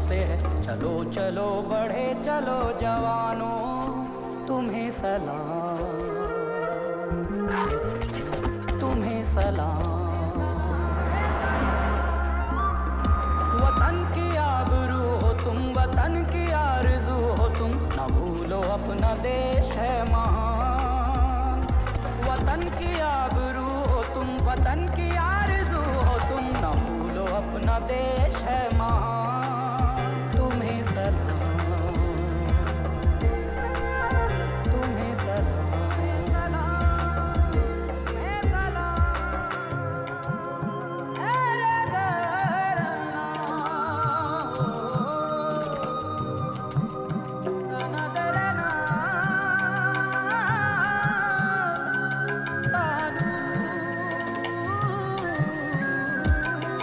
तुमसे है। चलो चलो बढ़े चलो जवानों, तुम्हें सलाम, तुम्हें सलाम। वतन की आबरू हो तुम, वतन की आरज़ू हो तुम, न भूलो अपना देश है महान। वतन की आबरू हो तुम, वतन की आरज़ू हो तुम, न भूलो अपना देश है महान। तुम्हें सलाम, तुम्हें सलाम, तुम्हें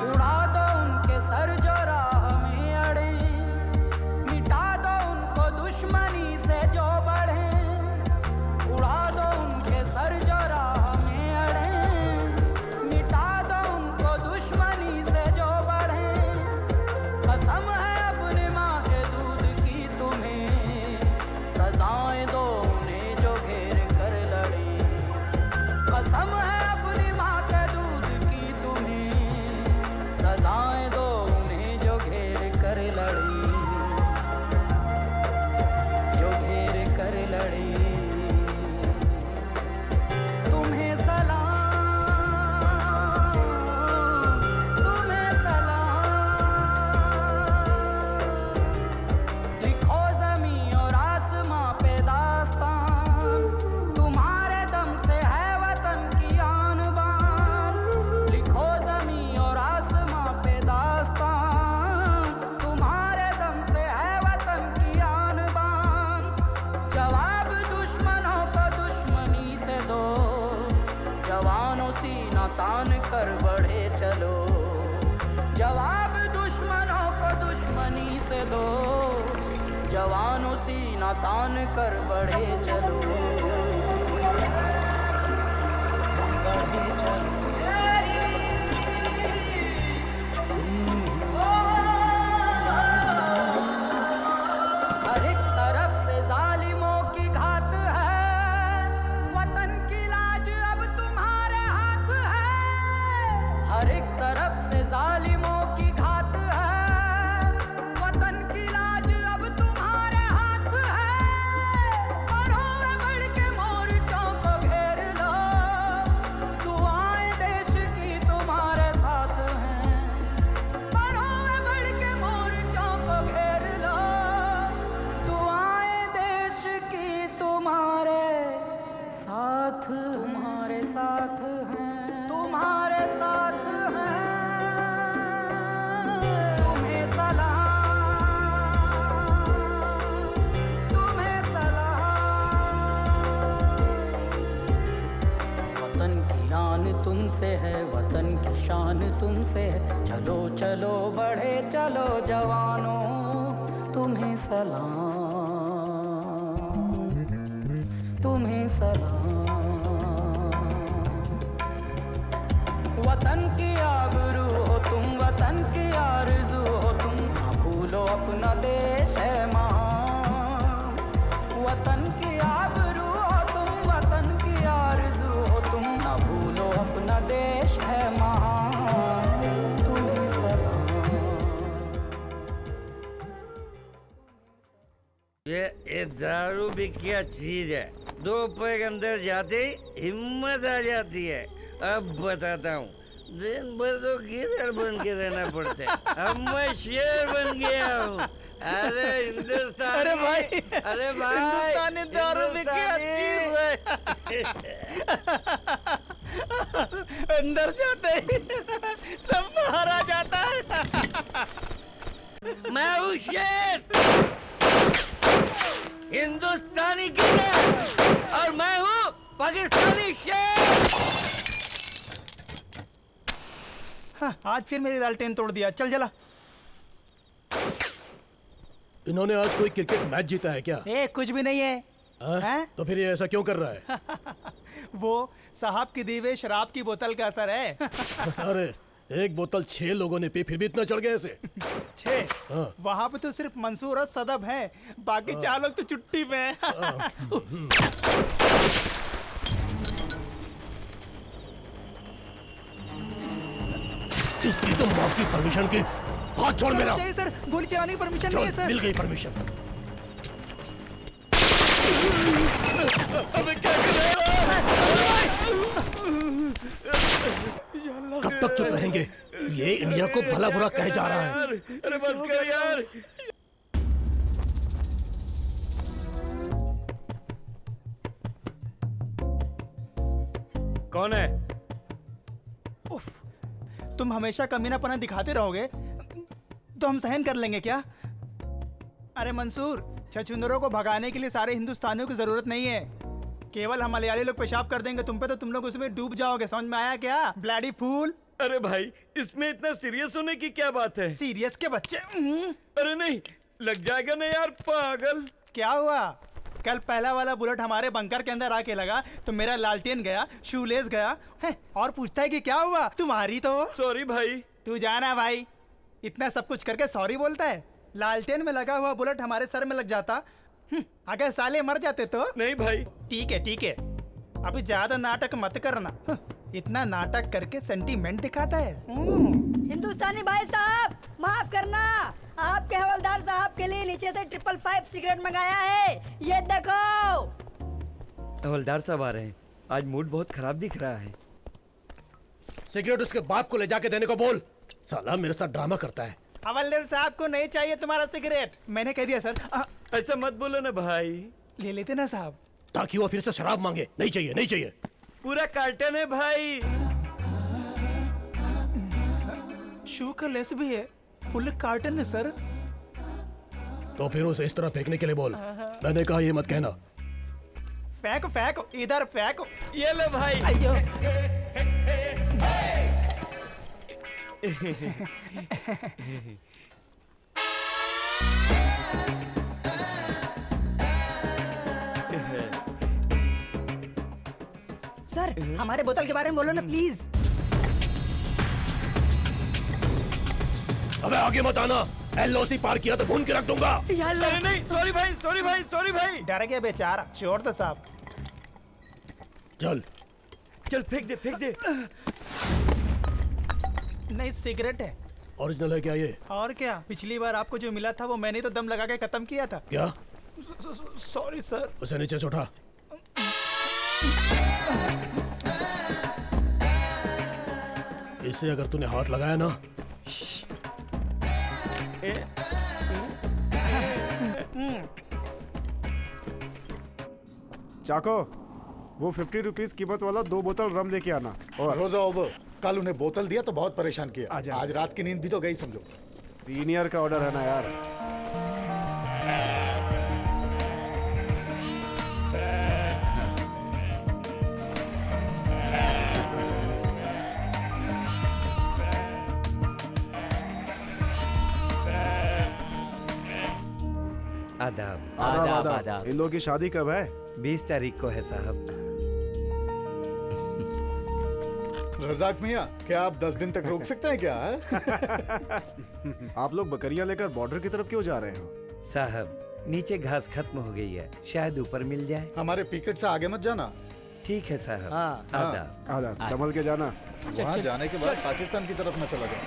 उड़ा दो उनके सर जो राह में अड़े, मिटा दो उनको दुश्मनी से जो बढ़े। उड़ा दो उनके सर जो राह में अड़े, मिटा दो उनको दुश्मनी से जो बढ़े। कसम है अपने माँ के दूध की तुम्हें, सजाएं दो उन्हें जो घेर कर लड़े। कसम है अपनी माँ के दूध की तुम्हें, सजाएं दो उन्हें जो घेर कर लड़े, जो घेर कर लड़े। तुम्हें सलाम, तुम्हें सलाम। लिखो ज़मीं और आसमां पे दास्तान, तुम्हारे दम से है वतन की आन बान। लिखो ज़मीं और आसमां पे दास्तान, तुम्हारे दम से है वतन की आन बान। जवाब दुश्मनों को दुश्मनी से दो, जवानों सीना तान कर बढ़े चलो। जवाब दुश्मनों को दुश्मनी से दो, जवानों सीना तान कर बढ़े चलो, बढ़े चलो। हर एक तरफ से जालिमों की घात है, वतन की लाज अब तुम्हारे हाथ है। हर एक तरफ से जालिमों की घात है, वतन की लाज अब तुम्हारे हाथ है। बढ़ो वे बढ़ के मोर्चों को घेर लो, दुआएं देश की तुम्हारे साथ हैं। बढ़ो वे बढ़ के मोर्चों को घेर लो, दुआएं देश की तुम्हारे साथ, तुम्हारे साथ हैं, तुम्हारे साथ हैं। तुम्हें सलाम, तुम्हें सलाम। वतन की आन तुमसे है, वतन की शान तुमसे है। चलो चलो बढ़े चलो जवानों, तुम्हें सलाम, तुम्हें सलाम। वतन की आबरू हो तुम, वतन की आरज़ू हो तुम, ना भूलो अपना देश है महान। वतन की आबरू हो तुम, वतन की आरज़ू हो तुम, ना भूलो अपना देश है महान। तुम्हें सलाम। ये दारू भी क्या चीज है, 2 पैग अंदर जाते ही हिम्मत आ जाती है। अब बताता हूँ, दिन भर तो गिदड़ बन के रहना पड़ता है, अब मैं शेर बन गया हूँ। अरे हिंदुस्तान, अरे भाई, अरे भाई, हिंदुस्तानी दारू भी क्या चीज है। अंदर जाते ही सब बाहर आ जाता है। मैं हूँ शेर, हिंदुस्तानी गिदड़, और मैं हूँ पाकिस्तानी शेर। हाँ, आज फिर मेरी लालटेन तोड़ दिया। चल जला। इन्होंने आज कोई क्रिकेट मैच जीता है क्या? कुछ भी नहीं है। हैं? तो फिर ये ऐसा क्यों कर रहा है? वो साहब की दी हुई शराब की बोतल का असर है। अरे एक बोतल 6 लोगों ने पी, फिर भी इतना चढ़ गया ऐसे। 6? हाँ। वहाँ पे तो सिर्फ मंसूर और सदब है, बाकी 4 लोग तो चुट्टी में हैं। इसकी तो माँ की परमिशन की। हाथ छोड़ मेरा। चाहिए सर, गोली चलाने की परमिशन नहीं है चल, सर। मिल गई परमिशन। अबे क्या कर रहे हो? कब तक चुप रहेंगे? ये इंडिया को भला बुरा कहे जा रहा है। अरे बस कर यार। कौन है? तुम हमेशा कमीनापना दिखाते रहोगे तो हम सहन कर लेंगे क्या? अरे मंसूर, छछूंदरों को भगाने के लिए सारे हिंदुस्तानियों की जरूरत नहीं है। केवल हम मलयाली लोग पेशाब कर देंगे तुम पे तो तुम लोग उसमें डूब जाओगे। समझ में आया क्या? Bloody fool. अरे भाई, इसमें इतना सीरियस होने की क्या बात है? सीरियस के बच्चे। अरे नहीं, लग जाएगा ना यार पागल। क्या हुआ? कल पहला वाला बुलेट हमारे बंकर के अंदर आके लगा तो मेरा लालटेन गया, शूलेस गया है, और पूछता है कि क्या हुआ? तुम्हारी तो। सॉरी भाई। तू जाना भाई, इतना सब कुछ करके सॉरी बोलता है। लालटेन में लगा हुआ बुलेट हमारे सर में लग जाता, अगर साले मर जाते तो। नहीं भाई। ठीक है, अभी ज्यादा नाटक मत करना। इतना नाटक करके सेंटीमेंट दिखाता है। हिंदुस्तानी भाई साहब, माफ करना, आपके हवलदार साहब के लिए नीचे से 555 सिगरेट मंगाया है, ये देखो। हवलदार साहब आ रहे हैं, आज मूड बहुत खराब दिख रहा है। सिगरेट उसके बाप को ले जाके देने को बोल। साला मेरे साथ ड्रामा करता है। हवलदार साहब को नहीं चाहिए तुम्हारा सिगरेट, मैंने कह दिया सर। ऐसा मत बोलो ना भाई। ले लेते ना साहब। ताकि वो फिर से शराब मांगे। नहीं चाहिए, नहीं चाहिए। पूरा कार्टन है भाई। शू का लेस भी है, फुल कार्टन है सर। तो फिर उसे इस तरह फेंकने के लिए बोल। मैंने कहा ये मत कहना। फेंको, इधर फेंको। ये लो भाई। अयो। सर, हमारे बोतल के बारे में बोलो ना प्लीज। अबे आगे मत आना, LOC पार किया तो भून के रख दूंगा। अरे नहीं, सॉरी भाई। डर गया बेचारा, छोड़ दो साहब। चल फेंक दे। नहीं, सिगरेट है। ओरिजिनल है क्या ये? और क्या, पिछली बार आपको जो मिला था वो मैंने तो दम लगा के खत्म किया था। क्या? Sorry sir. उसे नीचे से उठा। इससे अगर तूने हाथ लगाया ना। चाको, वो 50 रुपीज कीमत वाला 2 बोतल रम लेके आना। और रोजा ओवर, कल उन्हें बोतल दिया तो बहुत परेशान किया। आजा। आज रात की नींद भी तो गई समझो। सीनियर का ऑर्डर है ना यार। आदाब। आदाब। इन लोगों की शादी कब है? 20 तारीख को है साहब। रजाक मियाँ, क्या आप 10 दिन तक रोक सकते हैं क्या? आप लोग बकरियां लेकर बॉर्डर की तरफ क्यों जा रहे हो? साहब, नीचे घास खत्म हो गई है, शायद ऊपर मिल जाए। हमारे पिकेट से आगे मत जाना। ठीक है साहब। आदाब। आदाब, संभल के जाना। वहाँ जाने के बाद पाकिस्तान की तरफ न चला जाए।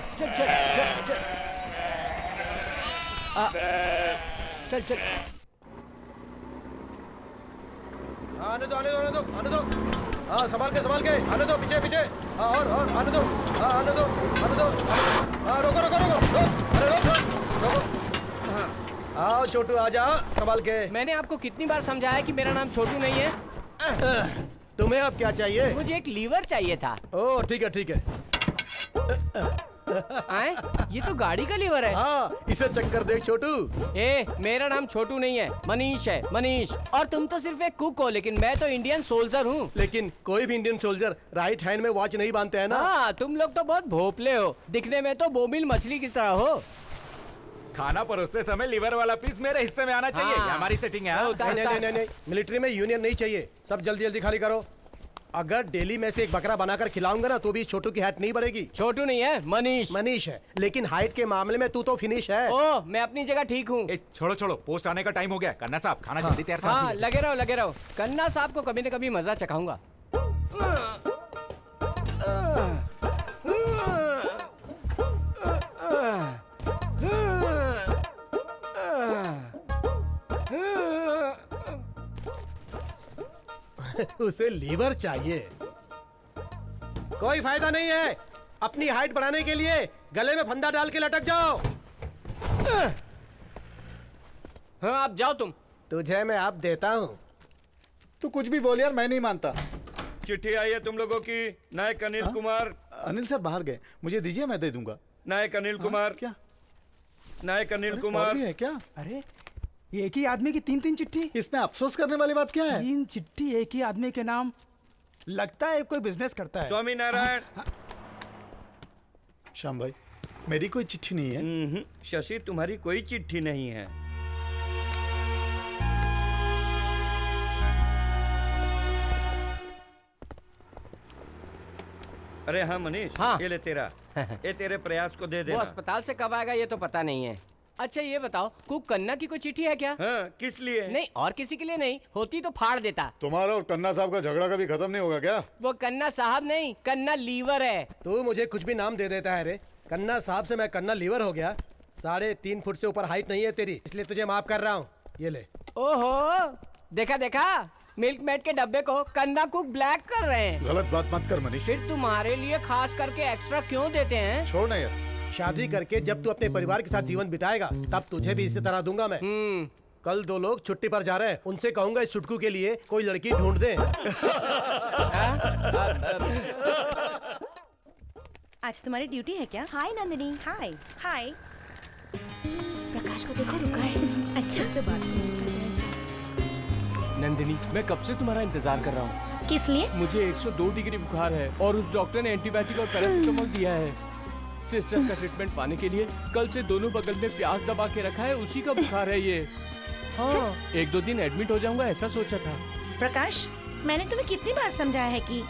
चल। आने दो। हाँ, संभाल के। आने दो, पीछे। हाँ, और आने दो। हाँ, रोको। अरे रोको। आओ छोटू, आजा, संभाल के। मैंने आपको कितनी बार समझाया कि मेरा नाम छोटू नहीं है। तुम्हें अब क्या चाहिए? मुझे एक लीवर चाहिए था। ओह, ठीक है। आए? ये तो गाड़ी का लीवर है। हाँ, इसे चक्कर देख छोटू। मेरा नाम छोटू नहीं है, मनीष है, मनीष। और तुम तो सिर्फ एक कुक हो, लेकिन मैं तो इंडियन सोल्जर हूँ। लेकिन कोई भी इंडियन सोल्जर राइट हैंड में वॉच नहीं बांधते हैं ना। हाँ, तुम लोग तो बहुत भोपले हो, दिखने में तो बोमिल मछली की तरह हो। खाना परोसते समय लीवर वाला पीस मेरे हिस्से में आना चाहिए। हाँ। ये हमारी सेटिंग है। उतार। नहीं, मिलिट्री में यूनियन नहीं चाहिए। सब जल्दी खाली करो। अगर डेली में से एक बकरा बनाकर खिलाऊंगा ना तो भी इस छोटू की हाइट नहीं बढ़ेगी। छोटू नहीं है, मनीष। मनीष है, लेकिन हाइट के मामले में तू तो फिनिश है। ओ, मैं अपनी जगह ठीक हूँ। ए, छोड़ो छोड़ो, पोस्ट आने का टाइम हो गया। कन्ना साहब खाना जल्दी तैयार कर हाँ, दीजिए। लगे रहो। कन्ना साहब को कभी न कभी मजा चखाऊंगा। उसे लीवर चाहिए। कोई फायदा नहीं है, अपनी हाइट बढ़ाने के लिए गले में फंदा डाल के लटक जाओ। हाँ, आप जाओ तुम। तुझे मैं अब देता हूँ। तू कुछ भी बोल यार, मैं नहीं मानता। चिट्ठी आई है तुम लोगों की। नायक अनिल कुमार। अनिल सर बाहर गए, मुझे दीजिए, मैं दे दूंगा। नायक अनिल कुमार। क्या? नायक अनिल और कुमार। भी है क्या? अरे एक ही आदमी की 3-3 चिट्ठी। इसमें अफसोस करने वाली बात क्या है? 3 चिट्ठी एक ही आदमी के नाम। लगता है कोई बिजनेस करता है। स्वामी नारायण। श्याम भाई, मेरी कोई चिट्ठी नहीं है। शशि, तुम्हारी कोई चिट्ठी नहीं है। अरे हाँ मनीष, हाँ। ये ले तेरा। ये तेरे प्रयास को दे वो देना। अस्पताल से कब आएगा ये तो पता नहीं है। अच्छा ये बताओ, कुक कन्ना की कोई चिट्ठी है क्या? हाँ, किस लिए? नहीं, और किसी के लिए नहीं, होती तो फाड़ देता। तुम्हारा और कन्ना साहब का झगड़ा कभी खत्म नहीं होगा क्या? वो कन्ना साहब नहीं, कन्ना लीवर है। तू मुझे कुछ भी नाम दे देता है रे। कन्ना साहब से मैं कन्ना लीवर हो गया। 3.5 फुट से ऊपर हाइट नहीं है तेरी, इसलिए तुझे माफ कर रहा हूँ। ये ले। ओहो, देखा मिल्क मेड के डब्बे को कन्ना कुक ब्लैक कर रहे हैं। गलत बात मत कर मनीष। फिर तुम्हारे लिए खास करके एक्स्ट्रा क्यों देते हैं? छोड़ ना यार। शादी करके जब तू अपने परिवार के साथ जीवन बिताएगा तब तुझे भी इसी तरह दूंगा मैं। कल 2 लोग छुट्टी पर जा रहे हैं, उनसे कहूंगा इस चुटकू के लिए कोई लड़की ढूंढ दे। आज तुम्हारी ड्यूटी है क्या? हाय नंदिनी। हाय हाय। प्रकाश को देखो, रुका है। अच्छा से बात करना चाहते हैं। नंदिनी, मैं कब से तुम्हारा इंतजार कर रहा हूँ। किस लिए? मुझे 102 डिग्री बुखार है और उस डॉक्टर ने एंटीबायोटिक और पैरासीटामोल दिया है। सिस्टर का ट्रीटमेंट पाने के लिए कल से दोनों बगल में प्याज दबा के रखा है, उसी का बुखार है ये। हाँ, 1-2 दिन एडमिट हो जाऊंगा ऐसा सोचा था। प्रकाश, मैंने तुम्हें कितनी बार समझाया है कि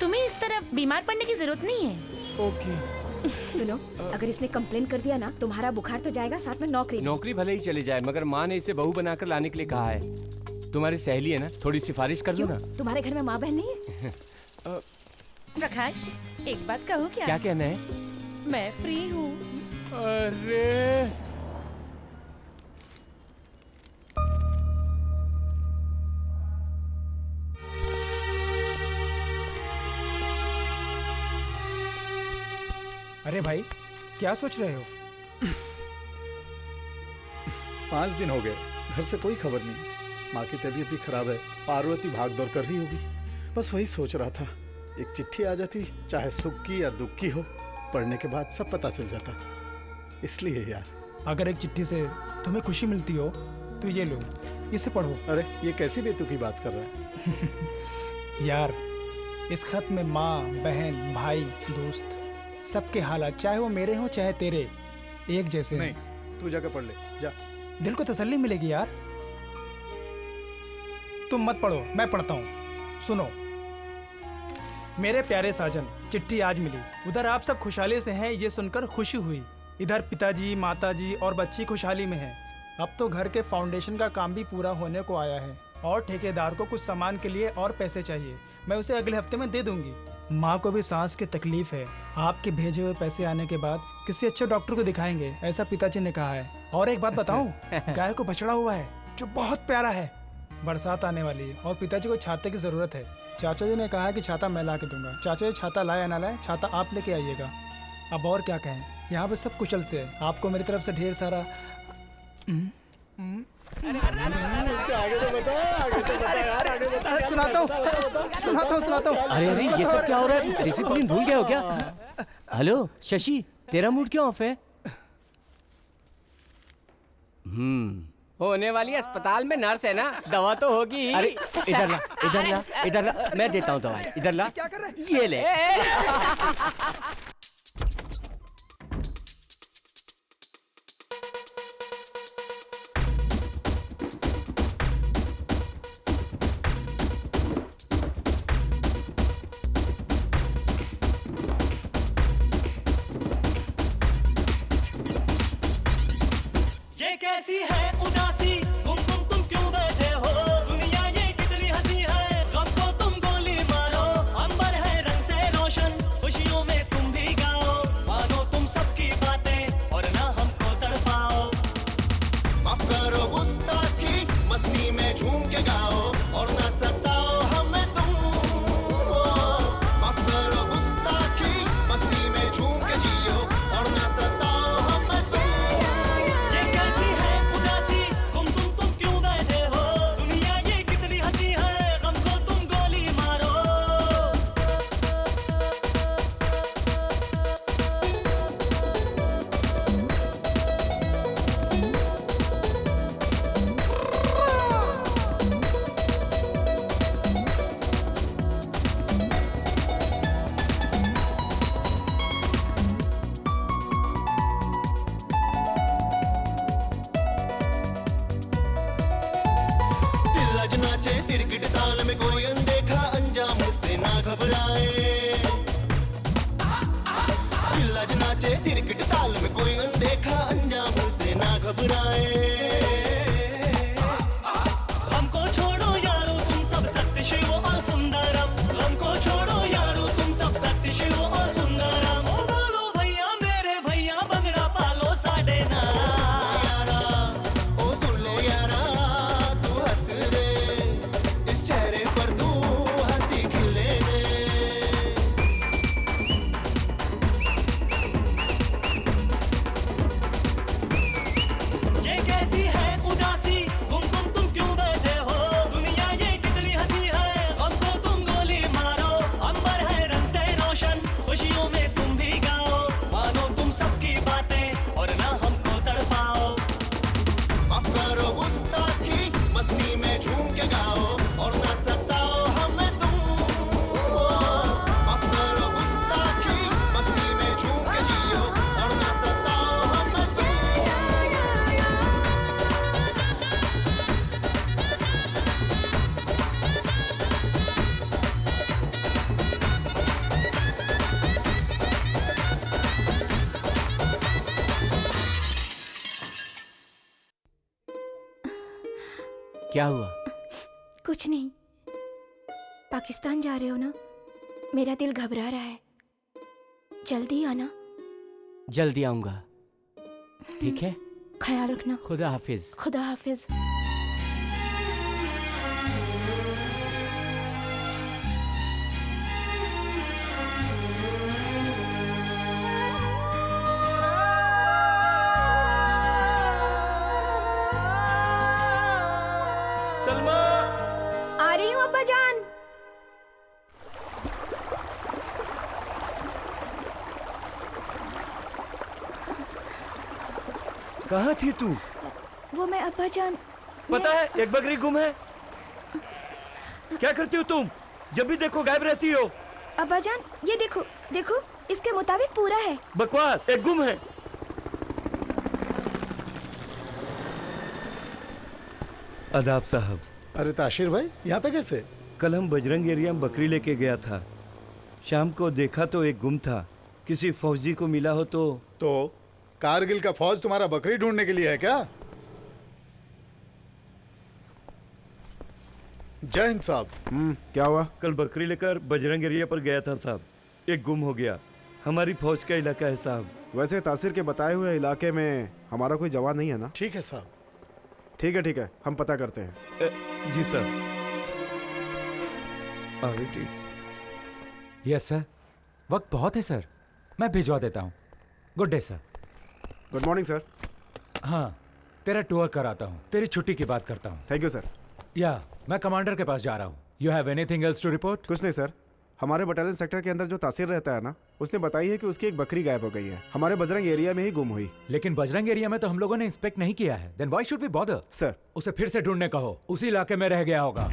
तुम्हें इस तरह बीमार पड़ने की जरूरत नहीं है। ओके। सुनो, अगर इसने कंप्लेन कर दिया ना, तुम्हारा बुखार तो जाएगा, साथ में नौकरी। नौकरी भले ही चली जाए, मगर माँ ने इसे बहू बनाकर लाने के लिए कहा है। तुम्हारी सहेली है ना, थोड़ी सिफारिश कर दो ना। तुम्हारे घर में माँ बहन नहीं है? प्रकाश, एक बात कहूँ क्या? क्या कहना है? मैं फ्री हूँ। अरे अरे भाई, क्या सोच रहे हो? 5 दिन हो गए, घर से कोई खबर नहीं। माँ की तबीयत भी खराब है, पार्वती भाग दौड़ कर रही होगी। बस वही सोच रहा था, एक चिट्ठी आ जाती, चाहे सुख की या दुख की हो, पढ़ने के बाद सब पता चल जाता। इसलिए यार। अगर एक चिट्ठी से तुम्हें खुशी मिलती हो तो ये लो, इसे पढ़ो। अरे ये कैसी बेतुकी बात कर रहा है? यार, इस खत में माँ, बहन, भाई, दोस्त, सबके हालात, चाहे वो मेरे हों चाहे तेरे, एक जैसे नहीं, तू जाकर पढ़ ले, जा। दिल को तसल्ली मिलेगी यार। तुम मत पढ़ो, मैं पढ़ता हूँ। सुनो। मेरे प्यारे साजन, चिट्ठी आज मिली। उधर आप सब खुशहाली से हैं, ये सुनकर खुशी हुई। इधर पिताजी, माताजी और बच्ची खुशहाली में हैं। अब तो घर के फाउंडेशन का काम भी पूरा होने को आया है और ठेकेदार को कुछ सामान के लिए और पैसे चाहिए। मैं उसे अगले हफ्ते में दे दूंगी। माँ को भी सांस की तकलीफ है। आपके भेजे हुए पैसे आने के बाद किसी अच्छे डॉक्टर को दिखाएंगे, ऐसा पिताजी ने कहा है। और एक बात बताऊं, गाय को बछड़ा हुआ है जो बहुत प्यारा है। बरसात आने वाली है और पिताजी को छाते की जरूरत है। चाचा जी ने कहा है कि छाता मैं ला के दूंगा। चाचा जी छाता लाए या ना लाए, छाता आप लेके आइएगा। अब और क्या कहें, यहाँ पे सब कुशल से है। आपको मेरी तरफ से ढेर सारा सुनाता हूँ। अरे ये सब क्या हो रहा है? डिसिप्लिन भूल गया हो क्या? हेलो शशि, तेरा मूड क्यों ऑफ है? होने वाली अस्पताल में नर्स है ना, दवा तो होगी। अरे इधर ला, मैं देता हूँ दवा। इधर ला, क्या कर रहा है? ये ले। देखा अंजाम से ना घबराए। हमको छोड़ो यारो तुम सब सत्य शिव और सुंदरम, हमको छोड़ो यारो तुम सब सत्य शिव और सुंदरम। ओ बोलो भैया मेरे भैया बंगड़ा पालो साढ़े ना यारा, ओ सुन लो यारा तू हंस दे, इस चेहरे पर तू हंसी खिले दे। ये कैसी है उदासी तुम क्यों बैठे हो, दुनिया ये कितनी हंसी है, हमको तुम गोली मारो। अंबर है रंग से रोशन, खुशियों में तुम भी गाओ, मानो तुम सबकी बातें और ना हमको तड़पाओ। माफ करो गुस्ताखी, मस्ती में झूम के गाओ और ना सताओ हमें तुम। माफ करो गुस्ताखी, मस्ती में झूम के जियो और ना सताओ हमें तुम। क्या हुआ? कुछ नहीं। पाकिस्तान जा रहे हो ना? मेरा दिल घबरा रहा है। जल्दी आना। जल्दी आऊंगा। ठीक है, ख्याल रखना। खुदा हाफिज। खुदा हाफिज। सलमा, आ रही हूँ अब्बा जान। कहाँ थी तू? वो मैं अब्बा जान। पता है एक बकरी गुम है। क्या करती हो तुम? जब भी देखो गायब रहती हो। अब्बा जान ये देखो, देखो इसके मुताबिक पूरा है। बकवास, एक गुम है। आदाब साहब। अरे ताशिर भाई, यहाँ पे कैसे? कल हम बजरंग एरिया में बकरी लेके गया था। शाम को देखा तो एक गुम था। किसी फौजी को मिला हो तो कारगिल का फौज तुम्हारा बकरी ढूंढने के लिए है क्या? जय हिंद साहब। क्या हुआ? कल बकरी लेकर बजरंग एरिया पर गया था साहब, एक गुम हो गया। हमारी फौज का इलाका है साहब। वैसे तासिर के बताए हुए इलाके में हमारा कोई जवान नहीं है ना? ठीक है साहब। ठीक है, हम पता करते हैं। जी सर। ठीक। यस सर, वक्त बहुत है सर, मैं भिजवा देता हूँ। Good day sir. Good morning sir. हाँ, तेरा टूर कराता हूँ, तेरी छुट्टी की बात करता हूँ। Thank you sir. या मैं कमांडर के पास जा रहा हूँ। You have anything else to report? कुछ नहीं सर, हमारे बटालियन सेक्टर के अंदर जो तासिर रहता है ना, उसने बताई है कि उसकी एक बकरी गायब हो गई है। हमारे बजरंग एरिया में ही गुम हुई। लेकिन बजरंग एरिया में तो हम लोगों ने इंस्पेक्ट नहीं किया है। Then why should we bother? Sir उसे फिर से ढूंढने कहो, उसी इलाके में रह गया होगा।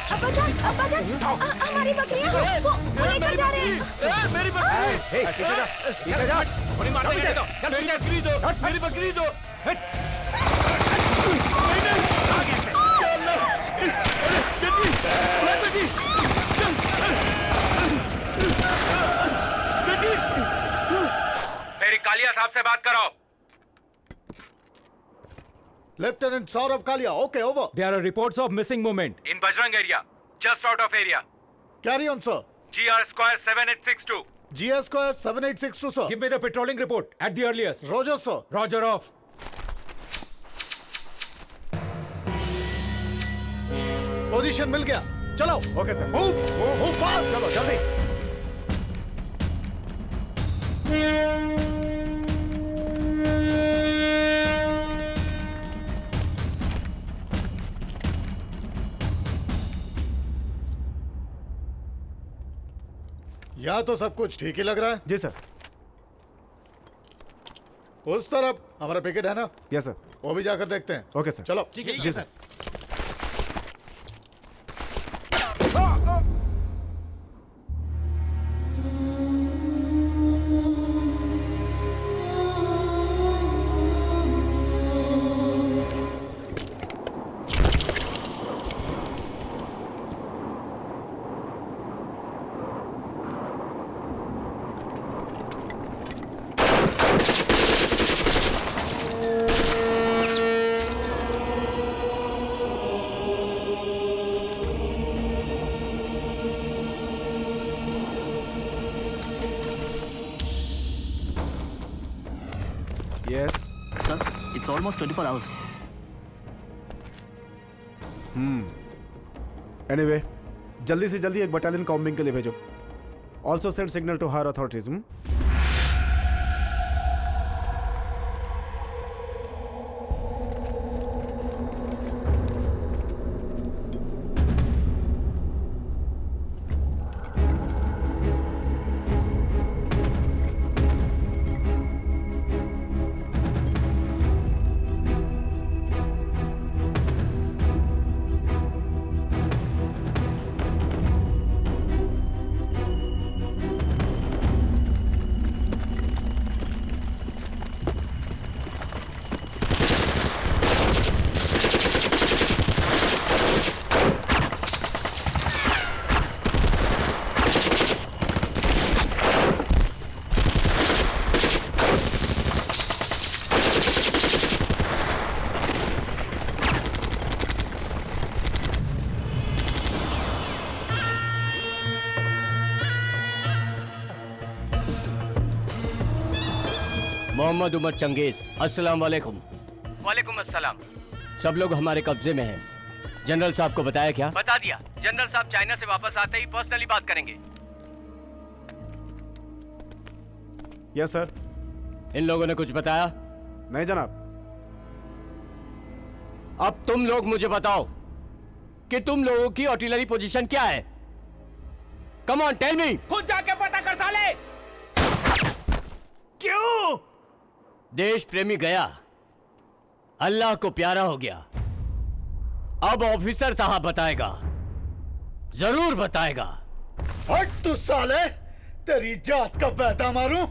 अब्बा जान, हमारी बकरियां वो लेकर जा रहे हैं। मेरी बकरी! पीछे जा। गोली मारने के लिए तो। चल मेरी बकरी दो, मेरी बकरी दो। मेरी कालिया साहब से बात करो। Lieutenant Saurabh Kalia, okay over. There are reports of missing movement in Bajrang area, just out of area. Carry on sir. GR square 7862. GS square 7862 sir. Give me the patrolling report at the earliest. Roger sir. Roger off. Position मिल गया, चलो। Okay sir. Move fast, चलो जल्दी। यहाँ तो सब कुछ ठीक ही लग रहा है। जी सर। उस तरफ हमारा पिकेट है ना? Yes sir. वो भी जाकर देखते हैं। Okay sir. चलो। जी सर। almost 24 hours. एनीवे जल्दी से जल्दी एक बटालियन कॉम्बिंग के लिए भेजो. Also send signal to higher authorities. Mohammad Umar Changez, अस्सलाम वालेकुम। वालेकुम अस्सलाम। सब लोग हमारे कब्जे में हैं। जनरल साहब को बताया क्या? बता दिया। जनरल साहब चाइना से वापस आते ही पर्सनली बात करेंगे। Yes sir. इन लोगों ने कुछ बताया? नहीं जनाब। अब तुम लोग मुझे बताओ कि तुम लोगों की आर्टिलरी पोजीशन क्या है? Come on tell me. खुद जाके पता कर साले। क्यों? देश प्रेमी गया, अल्लाह को प्यारा हो गया। अब ऑफिसर साहब बताएगा, जरूर बताएगा। हट तू साले, तेरी जात का पैदा मारूं।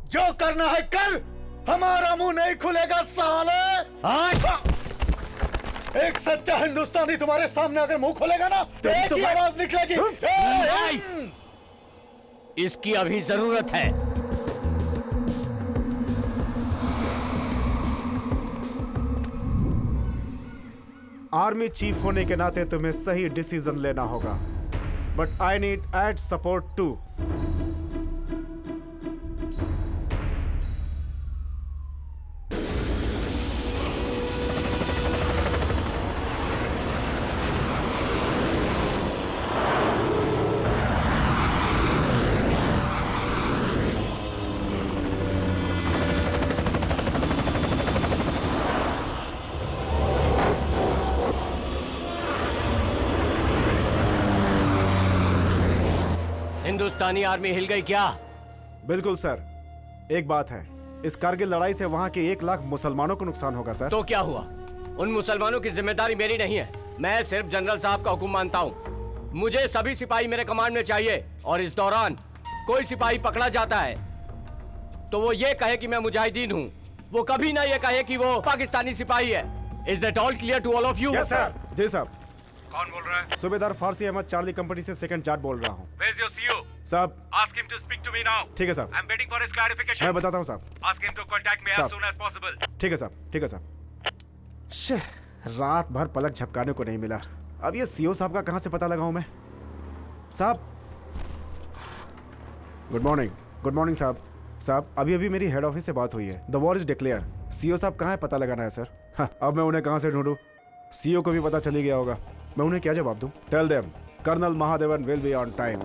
जो करना है कर, हमारा मुंह नहीं खुलेगा साले। एक सच्चा हिंदुस्तानी तुम्हारे सामने अगर मुंह खोलेगा ना तो एक ही आवाज निकलेगी। इसकी अभी जरूरत है। आर्मी चीफ होने के नाते तुम्हें सही डिसीजन लेना होगा, but I need aid support too. Hindustani army हिल गई क्या? बिल्कुल सर। एक बात है, इस कारगिल लड़ाई से वहां के 1 लाख मुसलमानों को नुकसान होगा सर। तो क्या हुआ? उन मुसलमानों की जिम्मेदारी मेरी नहीं है। मैं सिर्फ जनरल साहब का हुक्म मानता हूँ। मुझे सभी सिपाही मेरे कमांड में चाहिए, और इस दौरान कोई सिपाही पकड़ा जाता है तो वो ये कहे कि मैं मुजाहिदीन हूँ, वो कभी ना ये कहे कि वो पाकिस्तानी सिपाही है। Is that all clear to all of you? Yes sir. जी साहब। कौन बोल रहा है? सूबेदार फारसी अहमद, चार्ली कंपनी से सेकंड जाट बोल रहा हूँ। Where's your CO? साहब। Ask him to speak to me now. ठीक है साहब। I'm waiting for his clarification. मैं बताता हूँ साहब। Ask him to contact me as soon as possible. ठीक है साहब, ठीक है साहब। रात भर पलक झपकाने को नहीं मिला। अब ये सीओ साहब का कहाँ से पता लगाऊं मैं? साहब, गुड मॉर्निंग। गुड मॉर्निंग साहब। साहब, अभी अभी मेरी हेड ऑफिस से बात हुई है। The war is declare. CO साहब कहाँ है पता लगाना है सर। हाँ, अब मैं उन्हें कहाँ से ढूंढूं? सीओ को भी पता चली गया होगा। मैं उन्हें क्या जवाब दूं? Tell them colonel Mahadevan will be on time.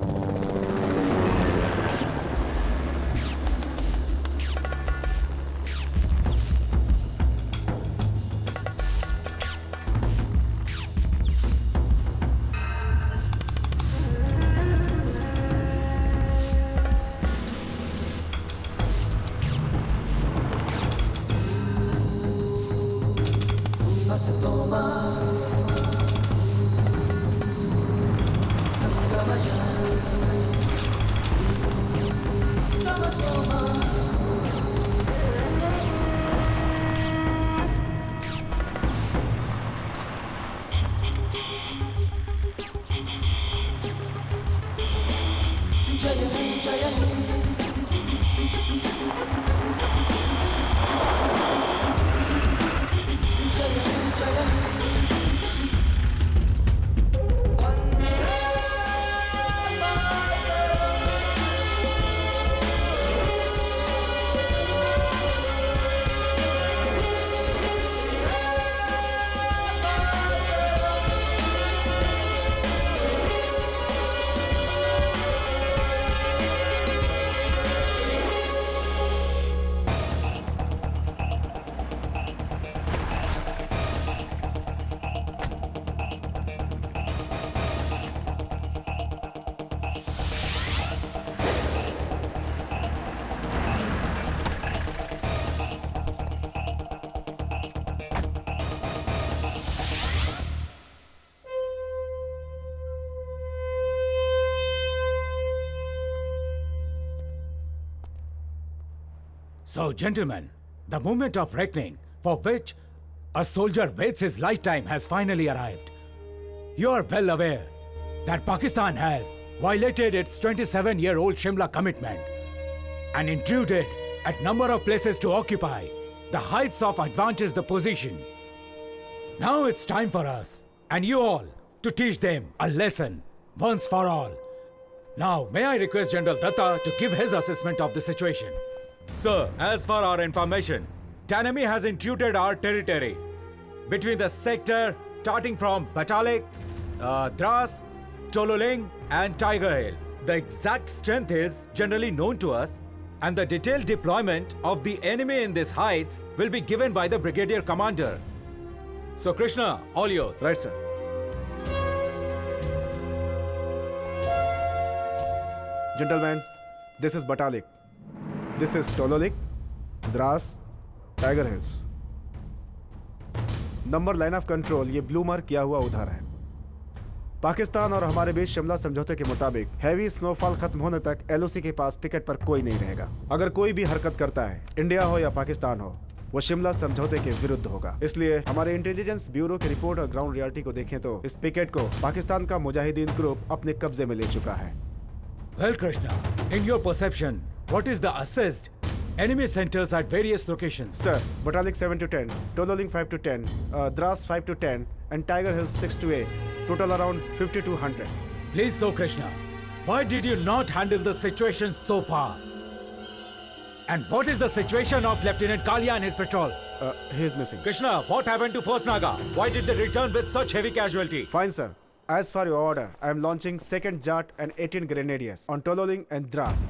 So, gentlemen, the moment of reckoning for which a soldier waits his lifetime has finally arrived. You are well aware that Pakistan has violated its 27-year-old Shimla commitment and intruded at number of places to occupy the heights of advantage the position. Now it's time for us and you all to teach them a lesson once for all. Now, may I request General Datta to give his assessment of the situation? Sir, as for our information, Tanami has intruded our territory between the sector starting from Batalik, Dras, Tololing and Tiger Hill. The exact strength is generally known to us and the detailed deployment of the enemy in these heights will be given by the brigadier commander. So Krishna, all yours. Right, sir. Gentlemen, this is Batalik. This is Tololik, Dras, Tiger Hills. Number line of control ये blue mark किया हुआ उधर है। पाकिस्तान और हमारे बीच शिमला समझौते के मुताबिक हैवी स्नोफॉल खत्म होने तक एलओसी के पास पिकेट पर कोई नहीं रहेगा। अगर कोई भी हरकत करता है, इंडिया हो या पाकिस्तान हो, वो शिमला समझौते के विरुद्ध होगा। इसलिए हमारे इंटेलिजेंस ब्यूरो की रिपोर्ट और ग्राउंड रियलिटी को देखें तो इस पिकेट को पाकिस्तान का मुजाहिदीन ग्रुप अपने कब्जे में ले चुका है। Well, Krishna, in your perception, what is the assessed enemy centers at various locations? Sir, Batalik 7 to 10, Tololing 5 to 10, Dras 5 to 10, and Tiger Hills 6 to 8. Total around 50 to 100. Please, so Krishna, why did you not handle the situation so far? And what is the situation of Lieutenant Kalia and his patrol? He is missing. Krishna, what happened to First Naga? Why did they return with such heavy casualty? Fine, sir. As for your order, I am launching 2nd Jat and 18 Grenadiers on Tololing and Dras.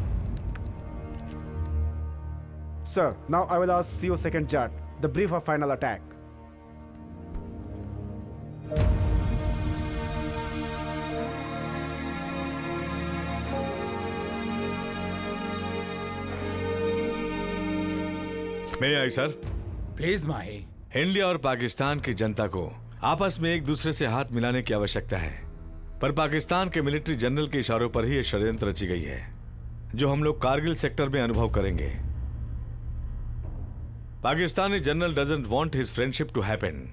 Sir, now I will ask CO 2nd Jat the brief of final attack. मैं आई sir. Please, Mahi. India और पाकिस्तान की जनता को आपस में एक दूसरे से हाथ मिलाने की आवश्यकता है, पर पाकिस्तान के मिलिट्री जनरल के इशारों पर ही यह षड्यंत्र रची गई है, जो हम लोग कारगिल सेक्टर में अनुभव करेंगे। Pakistani general doesn't want his friendship to happen.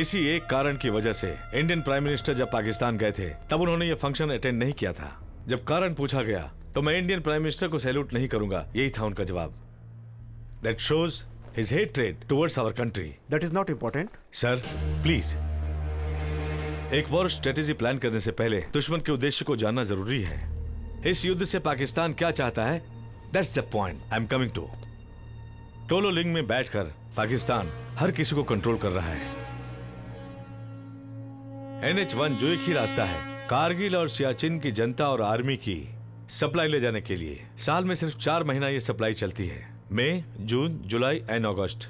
इसी एक कारण की वजह से इंडियन प्राइम मिनिस्टर जब पाकिस्तान गए थे तब उन्होंने यह फंक्शन अटेंड नहीं किया था। जब कारण पूछा गया तो मैं इंडियन प्राइम मिनिस्टर को सैल्यूट नहीं करूंगा, यही था उनका जवाब। That shows his hatred towards our country. That is not important. Sir, please. एक वॉर स्ट्रेटेजी प्लान करने से पहले दुश्मन के उद्देश्य को जानना जरूरी है। इस युद्ध से पाकिस्तान क्या चाहता है, That's the point I'm coming to. Tololing में बैठकर पाकिस्तान हर किसी को कंट्रोल कर रहा है। NH1 जो एक ही रास्ता है कारगिल और सियाचिन की जनता और आर्मी की सप्लाई ले जाने के लिए। साल में सिर्फ 4 महीना ये सप्लाई चलती है, मई, जून, जुलाई एंड अगस्त।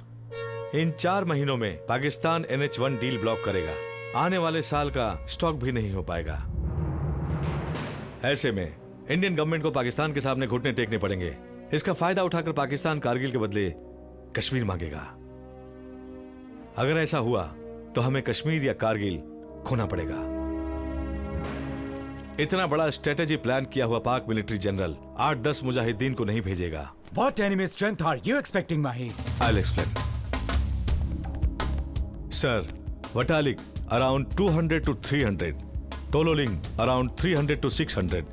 इन 4 महीनों में पाकिस्तान NH1 डील ब्लॉक करेगा। आने वाले साल का स्टॉक भी नहीं हो पाएगा। ऐसे में इंडियन गवर्नमेंट को पाकिस्तान के सामने घुटने टेकने पड़ेंगे। इसका फायदा उठाकर पाकिस्तान कारगिल के बदले कश्मीर मांगेगा। अगर ऐसा हुआ तो हमें कश्मीर या कारगिल खोना पड़ेगा। इतना बड़ा स्ट्रेटेजी प्लान किया हुआ पाक मिलिट्री जनरल 8-10 मुजाहिदीन को नहीं भेजेगा। What enemy strength are you expecting, Mahi? I'll explain. Sir, Batalik around 200 to 300, Tololing around 300 to 600,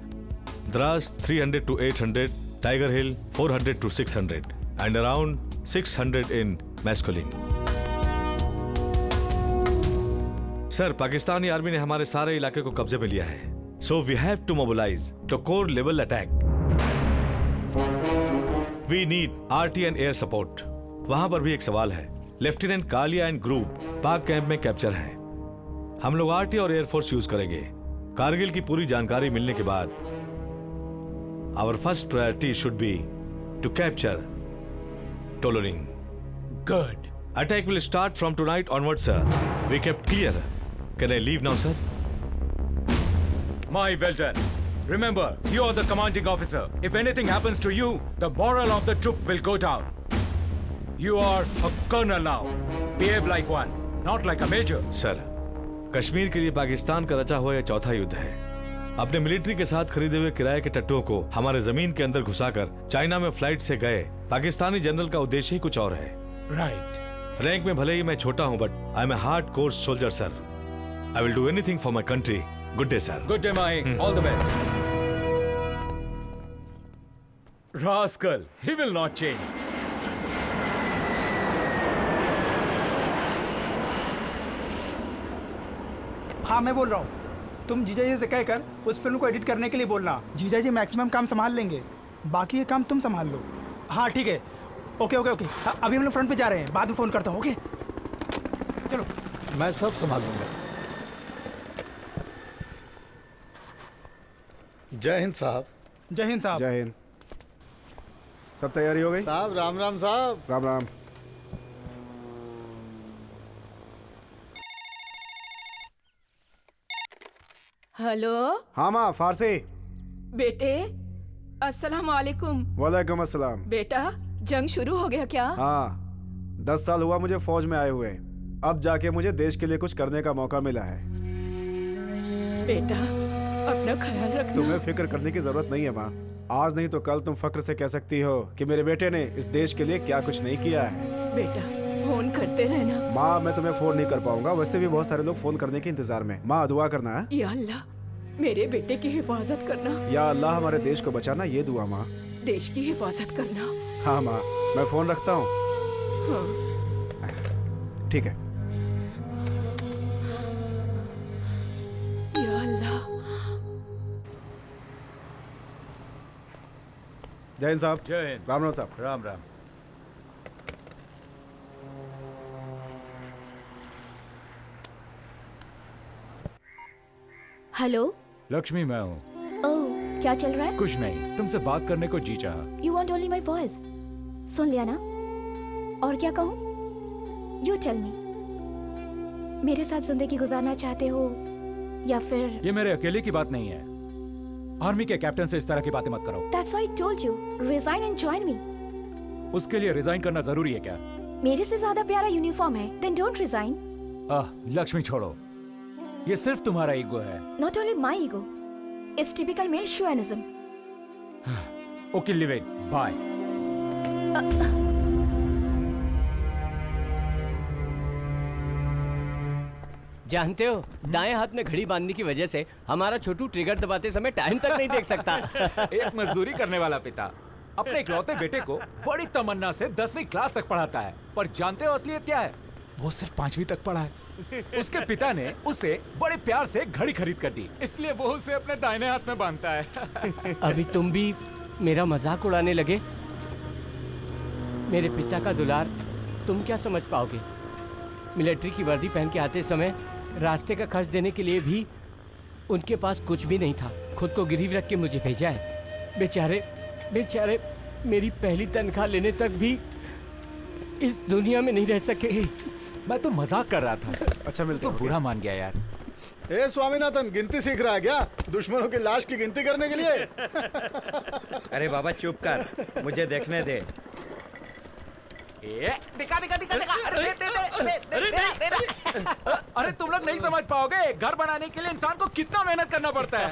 Dras 300 to 800, Tiger Hill 400 to 600, and around 600 in Maskoling. Sir, Pakistani army ने हमारे सारे इलाके को कब्जे में लिया है, so we have to mobilize to core level attack. We need RT and air support. वहां पर भी एक सवाल है। लेफ्टिनेंट कालिया एंड ग्रुप पाक कैंप में कैप्चर हैं। हम लोग RT और एयरफोर्स यूज करेंगे। कारगिल की पूरी जानकारी मिलने के बाद our first priority should be to capture Tololing. Good. Attack will start from tonight onwards, sir. We kept clear. Can I leave now, sir? My well done. Remember, you are the commanding officer. If anything happens to you, the morale of the troop will go down. You are a colonel now. Behave like one, not like a major. Sir, Kashmir के लिए पाकिस्तान का रचा हुआ यह चौथा युद्ध है। अपने मिलिट्री के साथ खरीदे हुए किराए के टट्टुओं को हमारे जमीन के अंदर घुसाकर चाइना में फ्लाइट से गए पाकिस्तानी जनरल का उद्देश्य ही कुछ और है। राइट। रैंक में भले ही मैं छोटा हूं, but I am a hard core soldier sir. I will do anything for my country. Good day sir. Good day my, all the best. Rascal, he will not change. हाँ मैं बोल रहा हूँ, तुम जीजा जी से कहकर उस फिल्म को एडिट करने के लिए बोलना। जीजा जी मैक्सिमम काम संभाल लेंगे, बाकी ये काम तुम संभाल लो। हाँ ठीक है, ओके ओके ओके। हाँ, अभी हम लोग फ्रंट पे जा रहे हैं, बाद में फ़ोन करता हूँ। ओके चलो। मैं सब संभाल लूंगा। जय हिंद साहब। जय हिंद साहब। जय हिंद। सब तैयारी हो गई साहब? राम राम साहब। राम राम। हेलो। हाँ माँ, फारसी। बेटे अस्सलाम वालेकुम। वालेकुम अस्सलाम। बेटा जंग शुरू हो गया क्या? हाँ, 10 साल हुआ मुझे फौज में आए हुए, अब जाके मुझे देश के लिए कुछ करने का मौका मिला है। बेटा अपना ख्याल रखना। तुम्हें फिक्र करने की जरूरत नहीं है माँ। आज नहीं तो कल तुम फक्र से कह सकती हो कि मेरे बेटे ने इस देश के लिए क्या कुछ नहीं किया है। बेटा फोन करते रहना। माँ मैं तुम्हें फोन नहीं कर पाऊंगा, वैसे भी बहुत सारे लोग फोन करने के इंतजार में। माँ दुआ करना है। या अल्लाह मेरे बेटे की हिफाजत करना। या अल्लाह हमारे देश को बचाना, ये दुआ माँ। देश की हिफाजत करना। हाँ माँ, मैं फोन रखता हूँ। हाँ। ठीक है। या अल्लाह। जय हिंद साहब। जय हिंद। राम राम साहब। राम राम। हेलो लक्ष्मी मैं हूँ। ओह क्या चल रहा है? कुछ नहीं, तुमसे बात करने को जी चाहा। You want only my voice? सुन लिया ना? और क्या कहूँ? यू टेल मी, मेरे साथ जिंदगी गुजारना चाहते हो या फिर? ये मेरे अकेले की बात नहीं है, आर्मी के कैप्टन से इस तरह की बातें मत करो। That's why I told you, resign and join me. उसके लिए रिजाइन करना जरूरी है क्या? मेरे से ज्यादा प्यारा यूनिफॉर्म है, then don't resign. लक्ष्मी छोड़ो, ये सिर्फ तुम्हारा ईगो है। Not only my ego, it's typical male chauvinism. Okay, leave it. Bye. जानते हो, दाएं हाथ में घड़ी बांधने की वजह से हमारा छोटू ट्रिगर दबाते समय टाइम तक नहीं देख सकता। एक मजदूरी करने वाला पिता अपने इकलौते बेटे को बड़ी तमन्ना से 10वीं क्लास तक पढ़ाता है, पर जानते हो असलियत क्या है? वो सिर्फ 5वीं तक पढ़ा है। उसके पिता ने उसे बड़े प्यार से घड़ी खरीद कर दी, इसलिए वो उसे अपने दाहिने हाथ में बांधता है। अभी तुम भी मेरा मजाक उड़ाने लगे? मेरे पिता का दुलार तुम क्या समझ पाओगे? मिलिट्री की वर्दी पहन के आते समय रास्ते का खर्च देने के लिए भी उनके पास कुछ भी नहीं था, खुद को गिरवी रख के मुझे भेजा है। बेचारे बेचारे मेरी पहली तनख्वाह लेने तक भी इस दुनिया में नहीं रह सके। मैं तो मजाक कर रहा था। अच्छा मिलते तो बुरा मान गया यार। ए स्वामीनाथन, गिनती सीख रहा है क्या? दुश्मनों की लाश की गिनती करने के लिए? अरे बाबा चुप कर, मुझे देखने दे। दिखा दिखा दिखा दिखा। अरे तुम लोग नहीं समझ पाओगे, घर बनाने के लिए इंसान को कितना मेहनत करना पड़ता है।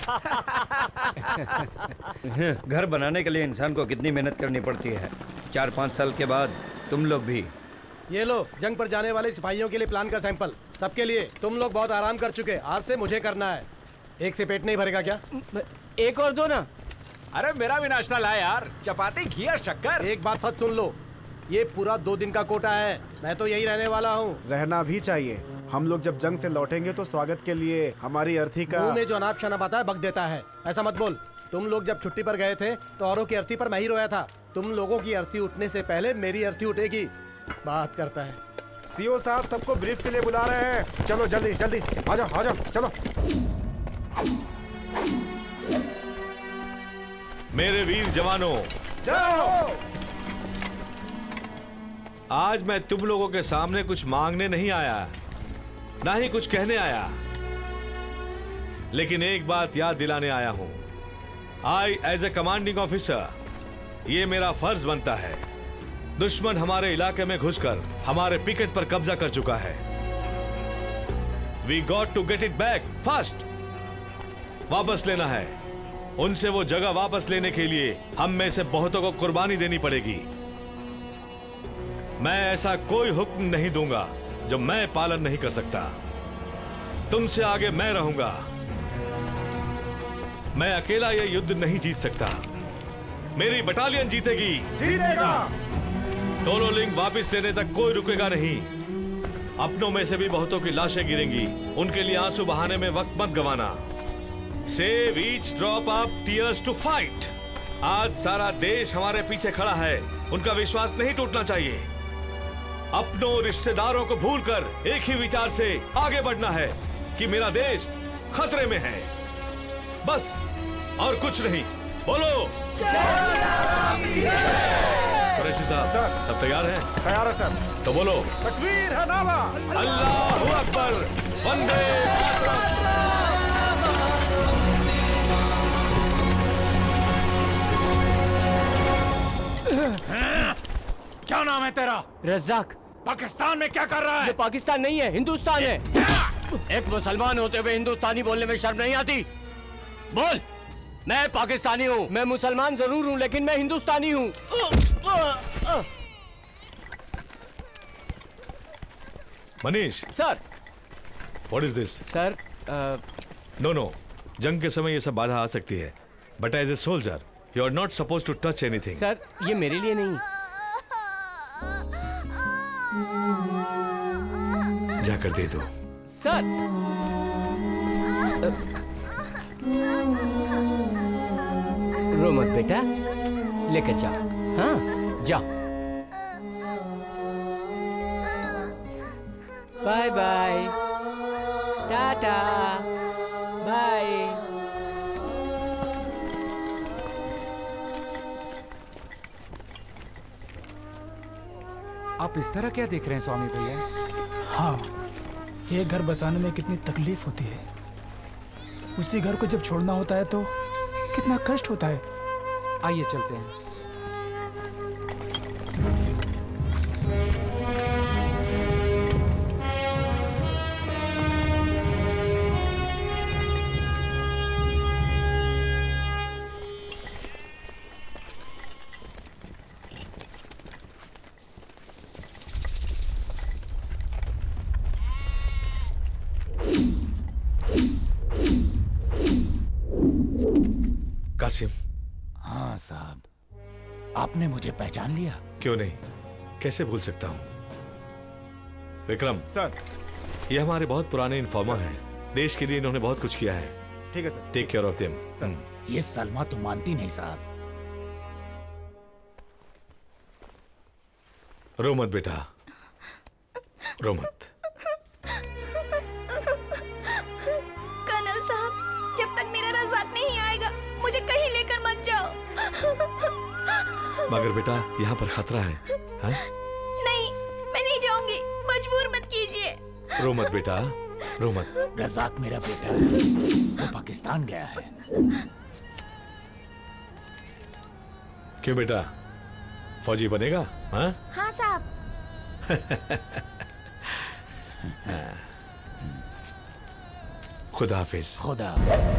घर बनाने के लिए इंसान को कितनी मेहनत करनी पड़ती है। 4-5 साल के बाद तुम लोग भी। ये लो जंग पर जाने वाले सिपाहियों के लिए प्लान का सैंपल, सबके लिए। तुम लोग बहुत आराम कर चुके, आज से मुझे करना है। एक से पेट नहीं भरेगा क्या? एक और दो ना। अरे मेरा भी नाश्ता ला यार, चपाती घी और शक्कर। एक बात सच सुन लो, ये पूरा 2 दिन का कोटा है, मैं तो यही रहने वाला हूँ। रहना भी चाहिए। हम लोग जब जंग से लौटेंगे तो स्वागत के लिए हमारी अर्थी का मुंह में जो अनाप शनाप आता है बक देता है, ऐसा मत बोल। तुम लोग जब छुट्टी पर गए थे तो औरों की अर्थी पर मैं ही रोया था। तुम लोगों की अर्थी उठने से पहले मेरी अर्थी उठेगी। बात करता है। सीओ साहब सबको ब्रीफ के लिए बुला रहे हैं। चलो जल्दी जल्दी आ जाओ चलो। मेरे वीर जवानों, जाओ। आज मैं तुम लोगों के सामने कुछ मांगने नहीं आया, ना ही कुछ कहने आया, लेकिन एक बात याद दिलाने आया हूं। I as a commanding officer, ये मेरा फर्ज बनता है। दुश्मन हमारे इलाके में घुसकर हमारे पिकेट पर कब्जा कर चुका है। We got to get it back fast. वापस लेना है। उनसे वो जगह वापस लेने के लिए हम में से बहुतों को कुर्बानी देनी पड़ेगी। मैं ऐसा कोई हुक्म नहीं दूंगा जो मैं पालन नहीं कर सकता। तुमसे आगे मैं रहूंगा। मैं अकेला ये युद्ध नहीं जीत सकता। मेरी बटालियन जीतेगी। जीतेगा। दोनों लिंग वापस लेने तक कोई रुकेगा नहीं। अपनों में से भी बहुतों की लाशें गिरेंगी। उनके लिए आंसू बहाने में वक्त मत गंवाना। Save each drop of tears to fight. आज सारा देश हमारे पीछे खड़ा है। उनका विश्वास नहीं टूटना चाहिए। अपनों रिश्तेदारों को भूलकर एक ही विचार से आगे बढ़ना है कि मेरा देश खतरे में है। बस और कुछ नहीं। बोलो। कुरैशी साहब, सब तैयार हैं? तैयार है सर। तो बोलो। तकबीर है नारा। अल्लाहू अकबर। वंदे मातरम। क्या नाम है तेरा? रज्जाक। पाकिस्तान में क्या कर रहा है? ये पाकिस्तान नहीं है, हिंदुस्तान है। एक मुसलमान होते हुए हिंदुस्तानी बोलने में शर्म नहीं आती? बोल। मैं पाकिस्तानी हूँ। मैं मुसलमान जरूर हूँ लेकिन मैं हिंदुस्तानी हूँ। Manish. Sir. What is this? Sir no, जंग के समय ये सब बाधा आ सकती है, but as a soldier you are not suppose to touch anything. Sir ये मेरे लिए नहीं। जाकर दे दो। सर रो मत बेटा, लेकर जाओ। हाँ जाओ। Bye bye, tata, bye. आप इस तरह क्या देख रहे हैं स्वामी भैया? हाँ, ये घर बसाने में कितनी तकलीफ होती है। उसी घर को जब छोड़ना होता है तो कितना कष्ट होता है। आइए चलते हैं। कासिम। हाँ साहब, आपने मुझे पहचान लिया? क्यों नहीं, कैसे भूल सकता हूँ। विक्रम सर, ये हमारे बहुत पुराने इन्फॉर्मर हैं। देश के लिए इन्होंने बहुत कुछ किया है। ठीक है sir. Take care of them. Sir. ये सलमा तो मानती नहीं साहब। रो मत बेटा, रो मत। कर्नल साहब, जब तक मेरा रज़ाक नहीं आएगा मुझे कहीं लेकर मत जाओ। मगर बेटा यहाँ पर खतरा है। हा? नहीं, मैं नहीं जाऊंगी। मजबूर मत कीजिए। रो मत बेटा, रो मत। रज़ाक मेरा बेटा है, वो पाकिस्तान गया है। क्यों बेटा, फौजी बनेगा? हाँ हाँ साहब। खुदा हाफिज। खुदा हाफिज।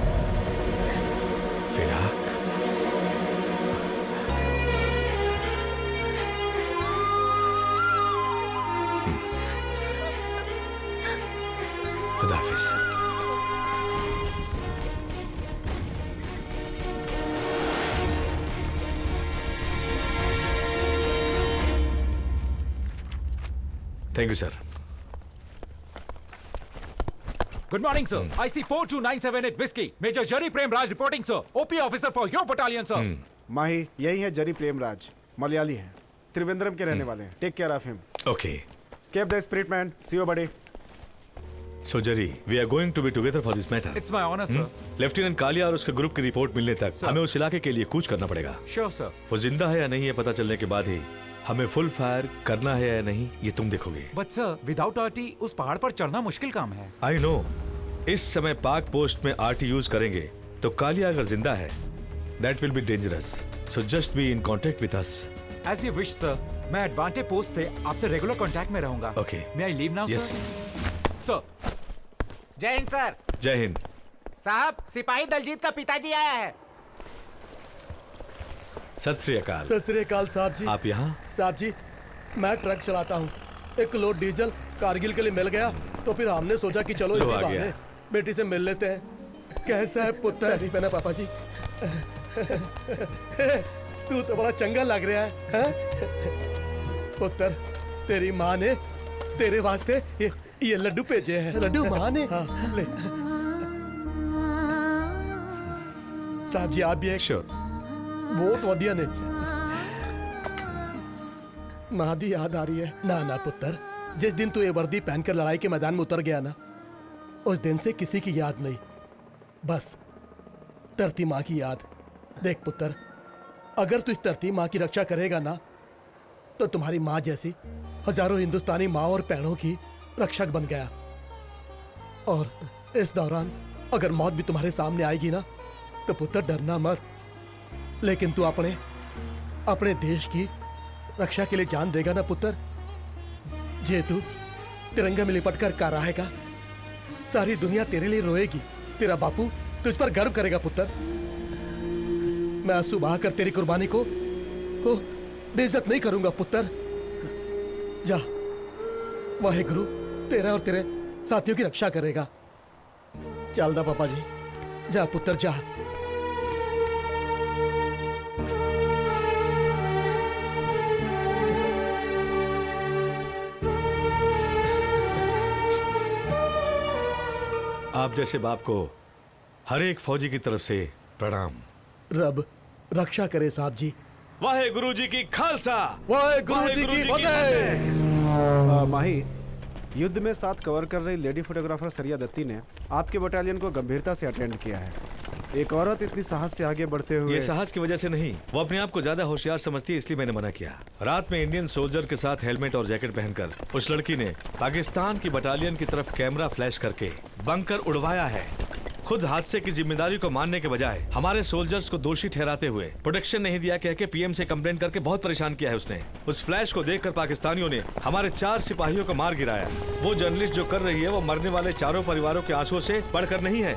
फिराक। खुदा हाफिज। Thank you sir. Good morning, sir. I see 42978 whiskey. Major Jari Prem Raj reporting, sir. OP officer for your battalion, sir. माही, यही है जरी प्रेमराज। मलयाली हैं, त्रिवेंद्रम के रहने वाले हैं। Take care of him. Okay. Keep the spirit, man. See you, buddy. So Jari, we are going to be together for this matter. It's my honor, sir. Lieutenant Kalia और उसके group की रिपोर्ट मिलने तक हमें उस इलाके के लिए कूच करना पड़ेगा। Sure, sir. वो जिंदा है या नहीं, ये पता चलने के बाद ही हमें फुल फायर करना है या नहीं, ये तुम देखोगे। But sir, without RT उस पहाड़ पर चढ़ना मुश्किल काम है। I know. इस समय पाक पोस्ट में RT यूज करेंगे तो कालिया अगर जिंदा है, that will be dangerous. So just be in contact with us. As you wish, sir. मैं एडवांटेज पोस्ट से आपसे रेगुलर कांटेक्ट में रहूंगा। Okay. May I leave now, Yes. sir? Sir. जय हिंद सर। जय हिंद। साहब, सिपाही दलजीत का पिताजी आया है। सत श्री अकाल। सत श्री अकाल साहब जी। आप यहाँ? साहब जी, मैं ट्रक चलाता हूँ। एक लोड डीजल कारगिल के लिए मिल गया, तो फिर हमने सोचा कि चलो इसी बहाने बेटी से मिल लेते हैं। कैसा है पुत्र? नहीं पहना पापा जी। तू तो बड़ा चंगा लग रहा है? पुत्र, तेरी माँ ने तेरे वास्ते ये लड्डू भेजे हैं। लड्डू माँ ने? हाँ, ले। साहब जी, आप भी एक बहुत वधिया ने। माँ दी याद आ रही है? ना ना पुत्र, जिस दिन तू ये वर्दी पहनकर लड़ाई के मैदान में उतर गया ना, उस दिन से किसी की याद नहीं, बस धरती माँ की याद। देख पुत्र, अगर तू इस धरती माँ की रक्षा करेगा ना, तो तुम्हारी माँ जैसी हजारों हिंदुस्तानी माँ और बहनों की रक्षक बन गया। और इस दौरान अगर मौत भी तुम्हारे सामने आएगी ना, तो पुत्र डरना मत, लेकिन तू अपने देश की रक्षा के लिए जान देगा ना पुत्र। जे तू तिरंगा में लिपट कर का रहेगा, सारी दुनिया तेरे लिए रोएगी। तेरा बापू तुझ पर गर्व करेगा पुत्र। मैं आंसू बहाकर तेरी कुर्बानी को बेइज्जत नहीं करूंगा पुत्र। जा, वाहेगुरु तेरा और तेरे साथियों की रक्षा करेगा। चल दा पापा जी, जा पुत्र जा। आप जैसे बाप को हर एक फौजी की तरफ से प्रणाम। रब रक्षा करे साहब जी। वाहे गुरु जी की खालसा, वाहे गुरु जी की फतेह। माही, युद्ध में साथ कवर कर रही लेडी फोटोग्राफर सरिया दत्ती ने आपके बटालियन को गंभीरता से अटेंड किया है। एक औरत इतनी साहस से आगे बढ़ते हुए। ये साहस की वजह से नहीं, वो अपने आप को ज्यादा होशियार समझती है, इसलिए मैंने मना किया। रात में इंडियन सोल्जर के साथ हेलमेट और जैकेट पहनकर उस लड़की ने पाकिस्तान की बटालियन की तरफ कैमरा फ्लैश करके बंकर उड़वाया है। खुद हादसे की जिम्मेदारी को मानने के बजाय हमारे सोल्जर्स को दोषी ठहराते हुए प्रोटेक्शन नहीं दिया कह के पीएम से कंप्लेंट करके बहुत परेशान किया है उसने। उस फ्लैश को देखकर पाकिस्तानियों ने हमारे 4 सिपाहियों को मार गिराया। वो जर्नलिस्ट जो कर रही है वो मरने वाले 4 परिवारों के आंसुओं से बढ़कर नहीं है।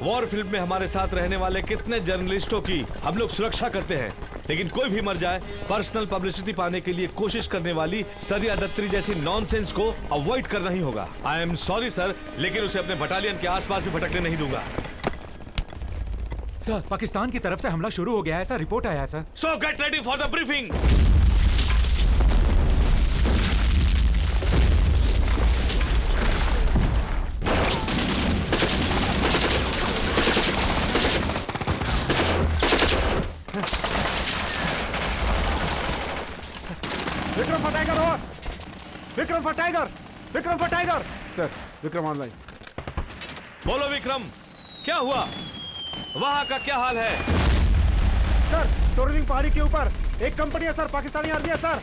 वॉर फिल्म में हमारे साथ रहने वाले कितने जर्नलिस्टों की हम लोग सुरक्षा करते हैं, लेकिन कोई भी मर जाए पर्सनल पब्लिसिटी पाने के लिए कोशिश करने वाली सरिया दत्ती जैसी नॉनसेंस को अवॉइड करना ही होगा। आई एम सॉरी सर, लेकिन उसे अपने बटालियन के आसपास भी भटकने नहीं दूंगा। सर, पाकिस्तान की तरफ से हमला शुरू हो गया है, ऐसा रिपोर्ट आया है sir. So get ready for the briefing. Vikram for tiger over. Vikram for tiger. Vikram for tiger. Sir, Vikram online. बोलो विक्रम, क्या हुआ? वहाँ का क्या हाल है? सर, टोरलिंग पहाड़ी के ऊपर एक कंपनी है सर, पाकिस्तानी आर्मी है sir.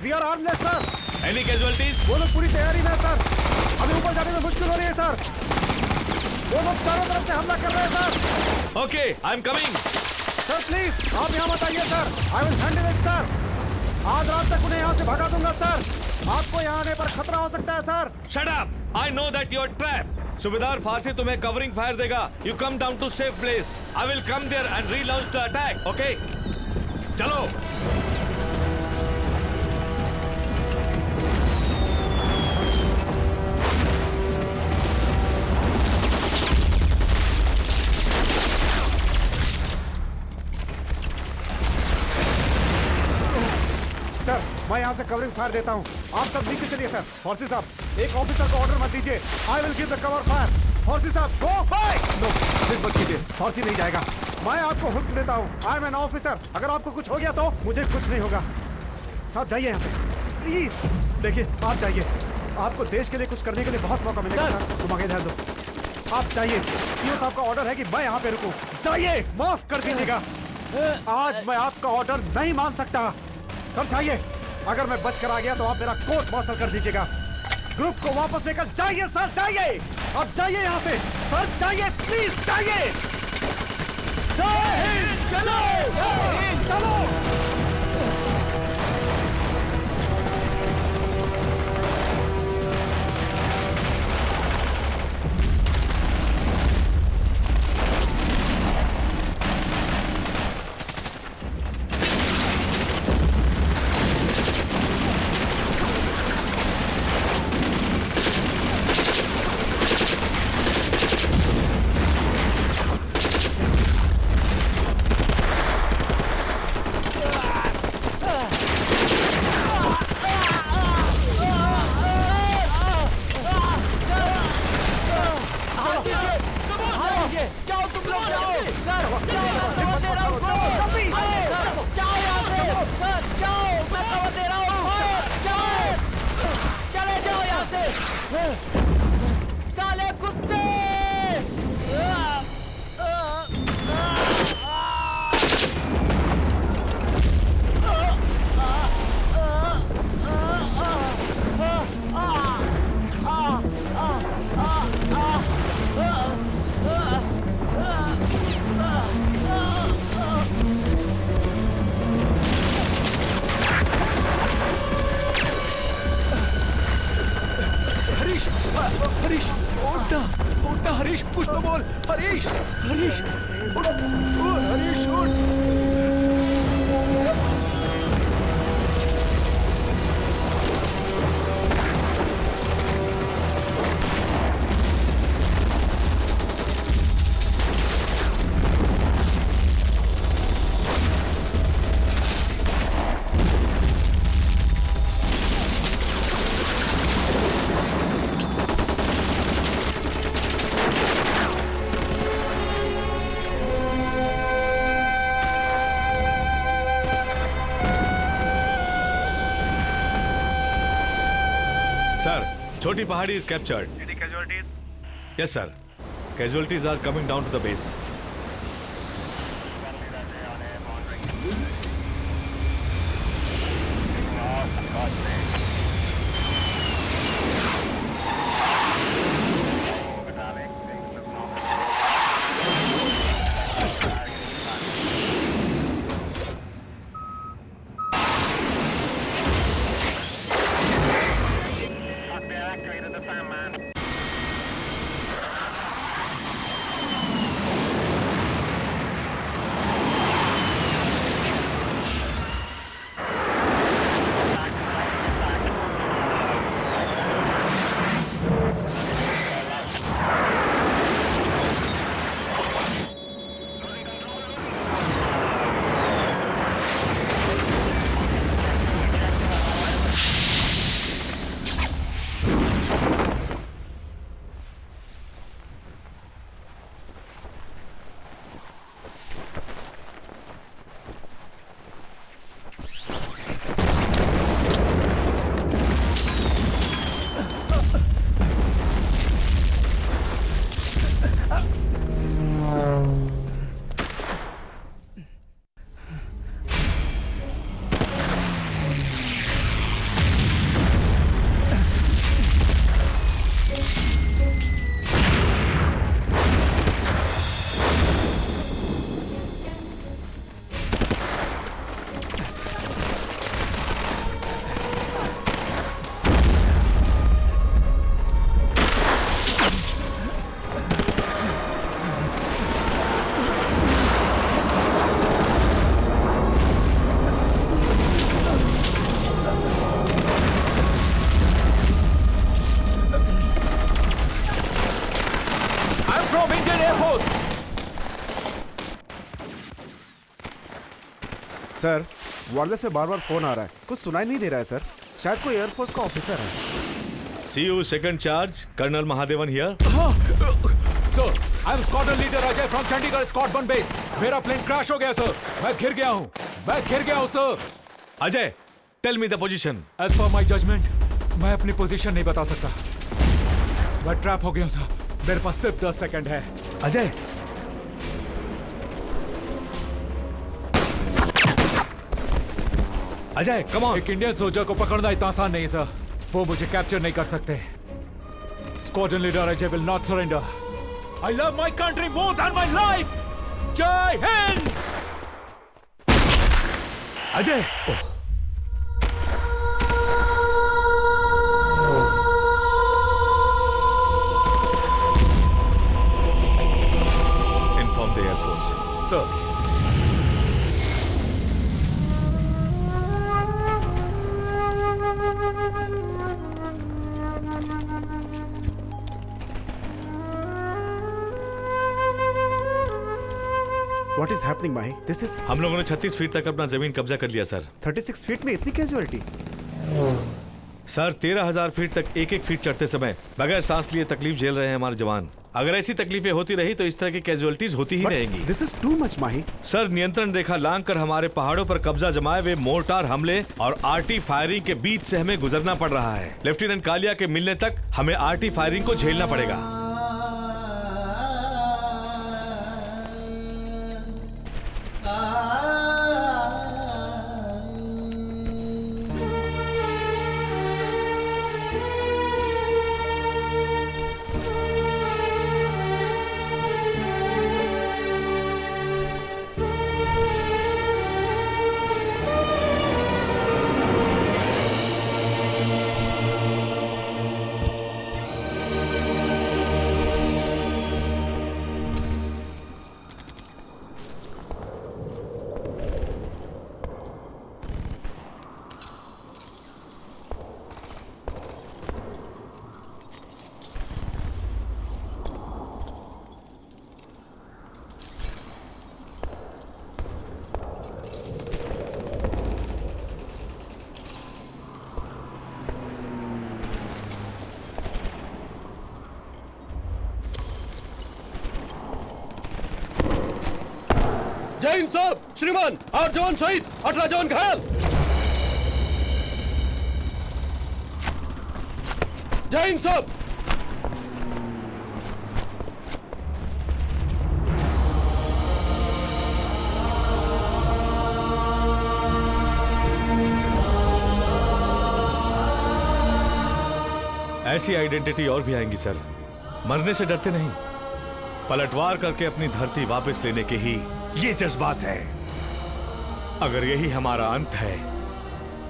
We are armless sir. Any casualties? वो लोग पूरी तैयारी में है सर। हमें ऊपर जाने में मुश्किल हो रही है सर। वो लोग चारों तरफ से हमला कर रहे हैं sir. Okay, I am coming. Sir please, आप यहाँ मत आइए sir. I will handle it sir. आज रात तक उन्हें यहाँ से भगा दूंगा सर। आपको यहाँ आने पर खतरा हो सकता है sir. Shut up, I know that you are trap. सुबेदार फारसी तुम्हें कवरिंग फायर देगा। You come down to safe place. I will come there and relaunch the attack. Okay, चलो। सर, मैं यहाँ से कवरिंग फायर देता हूँ, आप सब नीचे चलिए सर। फौजी साहब, एक ऑफिसर को ऑर्डर मत दीजिए। I will give the cover fire. फौजी साहब, गो फाइट। नो, सिर्फ मत कीजिए, फौजी नहीं जाएगा। मैं आपको हुक्म देता हूँ, आई एम एन ऑफिसर। अगर आपको कुछ हो गया तो मुझे कुछ नहीं होगा। साहब जाइए यहाँ से प्लीज। देखिए, आप जाइए, आपको देश के लिए कुछ करने के लिए बहुत मौका मिलेगा सर। तुम आगे ध्यान दो। आप जाइए, सीओ साहब का ऑर्डर है कि मैं यहाँ पे रुकूं। जाइए, माफ कर दीजिएगा, आज मैं आपका ऑर्डर नहीं मान सकता। सर जाइए, अगर मैं बच कर आ गया तो आप मेरा कोर्ट मार्शल कर दीजिएगा। ग्रुप को वापस लेकर जाइए सर, जाइए। अब जाइए यहाँ से सर, जाइए प्लीज, जाइए। जय हिंद, चलो चलो। आशीष उठ, हरीश उठ। Choti Pahadi is captured. Any casualties? Yes, sir. Casualties are coming down to the base. Sir, वार्डर से बार बार फोन आ रहा है, कुछ सुनाई नहीं दे रहा है सर। शायद कोई एयरफोर्स का ऑफिसर है। See you, second charge, Colonel Mahadevan here. Sir, I'm Squadron Leader Ajay from Chandigarh Squad 1 base. मेरा प्लेन क्रैश हो गया सर। मैं घिर गया हूँ sir. Ajay, tell me the position. As per my judgment, मैं अपनी पोजीशन नहीं बता सकता। मैं ट्रैप हो गया हूँ सर। मेरे पास सिर्फ 10 सेकंड है। Ajay, Ajay, come on. एक इंडियन सोल्जर को पकड़ना इतना आसान नहीं है सर। वो मुझे कैप्चर नहीं कर सकते। Squadron leader Ajay will not surrender. I love my country more than my life. Jai Hind. Ajay, inform the air force. Sir, What is happening, Mahi? This is... हम लोगों ने 36 फीट तक अपना जमीन कब्जा कर लिया सर। 36 फीट में इतनी कैजुअलिटी? सर, 13,000 फीट तक एक फीट चढ़ते समय बगैर सांस लिए तकलीफ झेल रहे हैं हमारे जवान। अगर ऐसी तकलीफें होती रही तो इस तरह की कैजुअलिटीज होती ही रहेंगी। This is too much, Mahi. Sir, नियंत्रण रेखा लांघ कर हमारे पहाड़ों पर कब्जा जमाए हुए मोर्टार हमले और आरटी फायरिंग के बीच से हमें गुजरना पड़ रहा है। लेफ्टिनेंट कालिया के मिलने तक हमें आरटी फायरिंग को झेलना पड़ेगा। जय हिंद साहब, श्रीमान, 8 जवान शहीद, 18 जवान घायल। जय हिंद साहब। ऐसी आइडेंटिटी और भी आएंगी सर। मरने से डरते नहीं, पलटवार करके अपनी धरती वापस लेने के ही ये जज्बात है। अगर यही हमारा अंत है,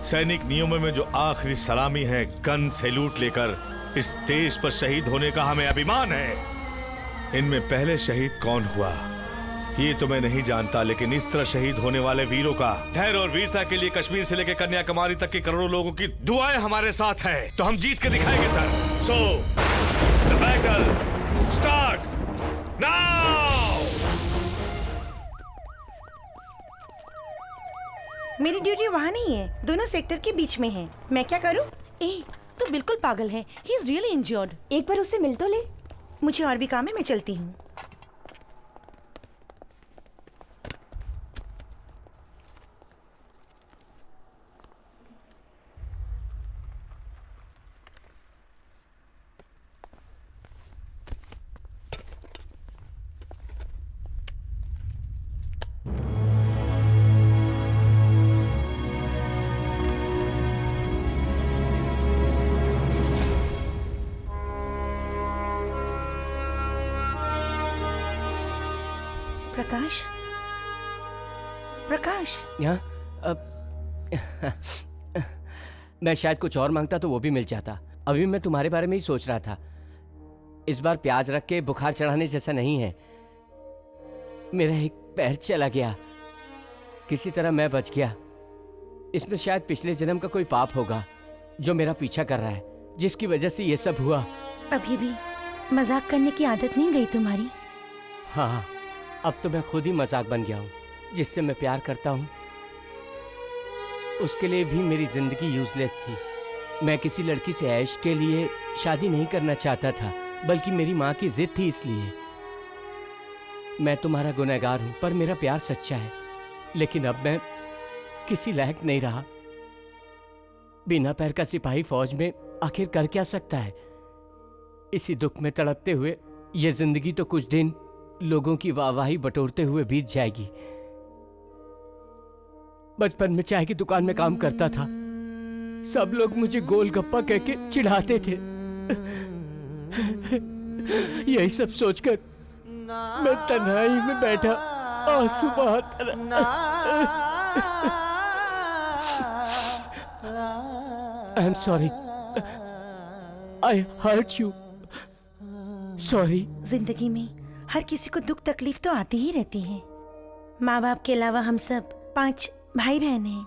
सैनिक नियमों में जो आखिरी सलामी है, गन सैल्यूट लेकर इस देश पर शहीद होने का हमें अभिमान है। इनमें पहले शहीद कौन हुआ ये तो मैं नहीं जानता, लेकिन इस तरह शहीद होने वाले वीरों का धैर्य और वीरता के लिए कश्मीर से लेकर कन्याकुमारी तक के करोड़ों लोगों की दुआएं हमारे साथ हैं। तो हम जीत के दिखाएंगे sir. So the battle starts now. मेरी ड्यूटी वहाँ नहीं है, दोनों सेक्टर के बीच में है। मैं क्या करूँ? तो बिल्कुल पागल है। He is really injured. एक बार उससे मिल तो ले। मुझे और भी काम है, मैं चलती हूँ। प्रकाश, प्रकाश। मैं शायद कुछ और मांगता तो वो भी मिल जाता। अभी मैं तुम्हारे बारे में ही सोच रहा था। इस बार प्याज रख के बुखार चढ़ाने जैसा नहीं है। मेरा एक पैर चला गया, किसी तरह मैं बच गया। इसमें शायद पिछले जन्म का कोई पाप होगा जो मेरा पीछा कर रहा है, जिसकी वजह से ये सब हुआ। अभी भी मजाक करने की आदत नहीं गई तुम्हारी? हाँ, अब तो मैं खुद ही मजाक बन गया हूँ। जिससे मैं प्यार करता हूँ उसके लिए भी मेरी जिंदगी यूजलेस थी। मैं किसी लड़की से ऐश के लिए शादी नहीं करना चाहता था, बल्कि मेरी माँ की जिद थी। इसलिए मैं तुम्हारा गुनहगार हूँ, पर मेरा प्यार सच्चा है। लेकिन अब मैं किसी लायक नहीं रहा। बिना पैर का सिपाही फौज में आखिर कर क्या सकता है? इसी दुख में तड़पते हुए ये जिंदगी तो कुछ दिन लोगों की वाहवाही बटोरते हुए बीत जाएगी। बचपन में चाय की दुकान में काम करता था। सब लोग मुझे गोलगप्पा कह के चिढ़ाते थे। यही सब सोचकर मैं तन्हाई में बैठा आंसू बहाता रहा। I am sorry, I hurt you, sorry. जिंदगी में हर किसी को दुख तकलीफ तो आती ही रहती है। माँ बाप के अलावा हम सब 5 भाई बहन हैं।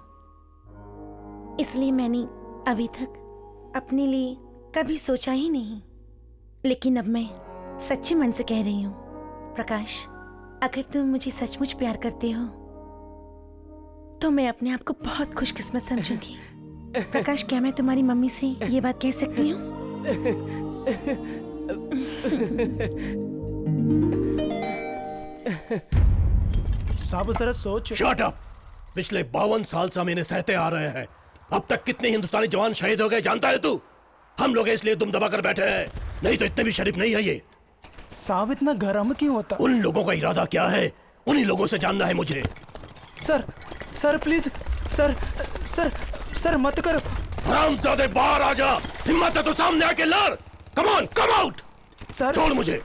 इसलिए मैंने अभी तक अपने लिए कभी सोचा ही नहीं। लेकिन अब मैं सच्चे मन से कह रही हूँ प्रकाश, अगर तुम मुझे सचमुच प्यार करते हो तो मैं अपने आप को बहुत खुशकिस्मत समझूंगी। प्रकाश, क्या मैं तुम्हारी मम्मी से ये बात कह सकती हूँ? साबु सर सोच। Shut up! पिछले 52 साल से हम इन्हें सहते आ रहे हैं। अब तक कितने हिंदुस्तानी जवान शहीद हो गए जानता है तू? हम लोग इसलिए दुम दबा कर बैठे हैं, नहीं तो इतने भी शरीफ नहीं है ये। साहब इतना गर्म क्यों होता? उन लोगों का इरादा क्या है, उन्हीं लोगों से जानना है मुझे। सर प्लीज, सर मत करो। हरामजादे, बाहर आ जा। हिम्मत है तो सामने आके लड़। Come on, come out. Sir छोड़ मुझे।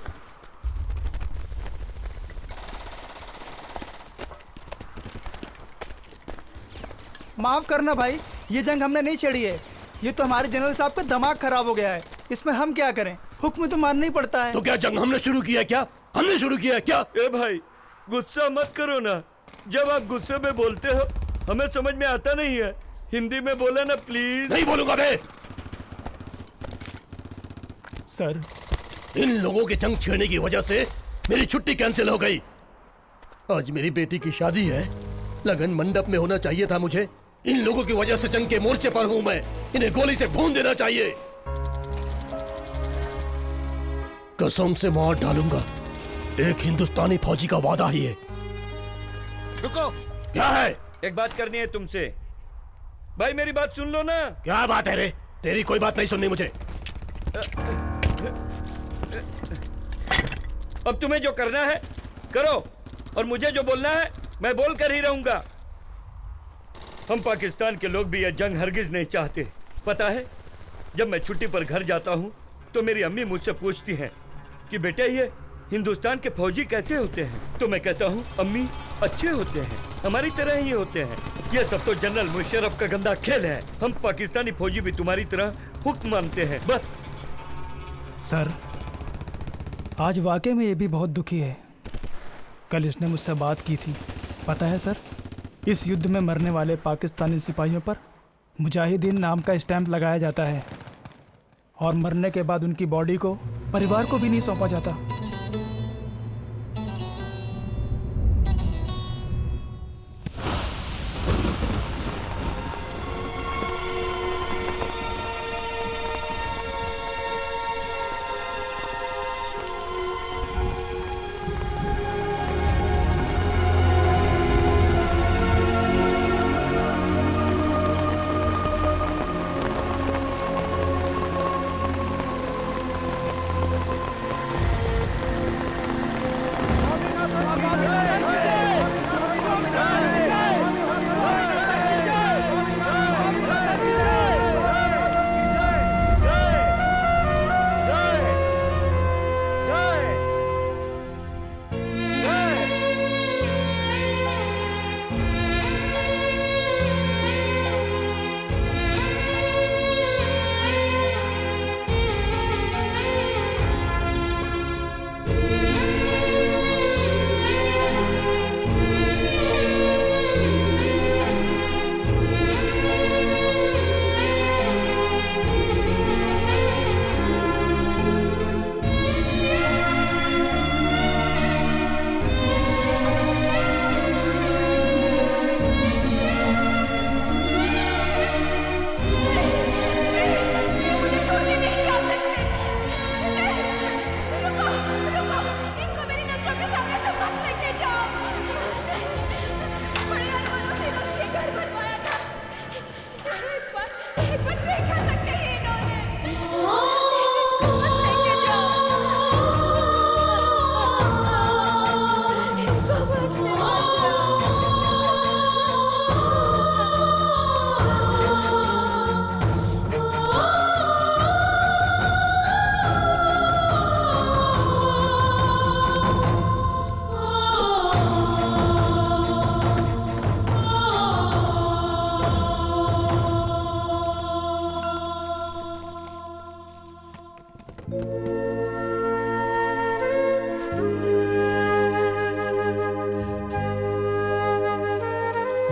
माफ करना भाई, ये जंग हमने नहीं छेड़ी है। ये तो हमारे जनरल साहब का दिमाग खराब हो गया है। इसमें हम क्या करें? हुक्म तो मानना ही पड़ता है। तो क्या जंग हमने शुरू किया? क्या हमने शुरू किया? क्या? ए भाई, गुस्सा मत करो ना। जब आप गुस्से में बोलते हो हमें समझ में आता नहीं है। हिंदी में बोला ना प्लीज। नहीं बोलूंगा बे। सर, इन लोगों के जंग छेड़ने की वजह से मेरी छुट्टी कैंसिल हो गई। आज मेरी बेटी की शादी है, लगन मंडप में होना चाहिए था मुझे। इन लोगों की वजह से जंग के मोर्चे पर हूं मैं। इन्हें गोली से भून देना चाहिए। कसम से मार डालूंगा। एक हिंदुस्तानी फौजी का वादा ही है। रुको। क्या है? एक बात करनी है तुमसे। भाई मेरी बात सुन लो ना। क्या बात है रे? तेरी कोई बात नहीं सुननी मुझे। अब तुम्हें जो करना है करो, और मुझे जो बोलना है मैं बोल कर ही रहूंगा। हम पाकिस्तान के लोग भी यह जंग हरगिज नहीं चाहते। पता है, जब मैं छुट्टी पर घर जाता हूँ तो मेरी अम्मी मुझसे पूछती हैं कि बेटे ये हिंदुस्तान के फौजी कैसे होते हैं। तो मैं कहता हूँ अम्मी अच्छे होते हैं, हमारी तरह ही होते हैं। ये सब तो जनरल मुशर्रफ का गंदा खेल है। हम पाकिस्तानी फौजी भी तुम्हारी तरह हुक्म मानते हैं बस। सर, आज वाकई में ये भी बहुत दुखी है। कल इसने मुझसे बात की थी। पता है सर, इस युद्ध में मरने वाले पाकिस्तानी सिपाहियों पर मुजाहिदीन नाम का स्टैंप लगाया जाता है, और मरने के बाद उनकी बॉडी को परिवार को भी नहीं सौंपा जाता।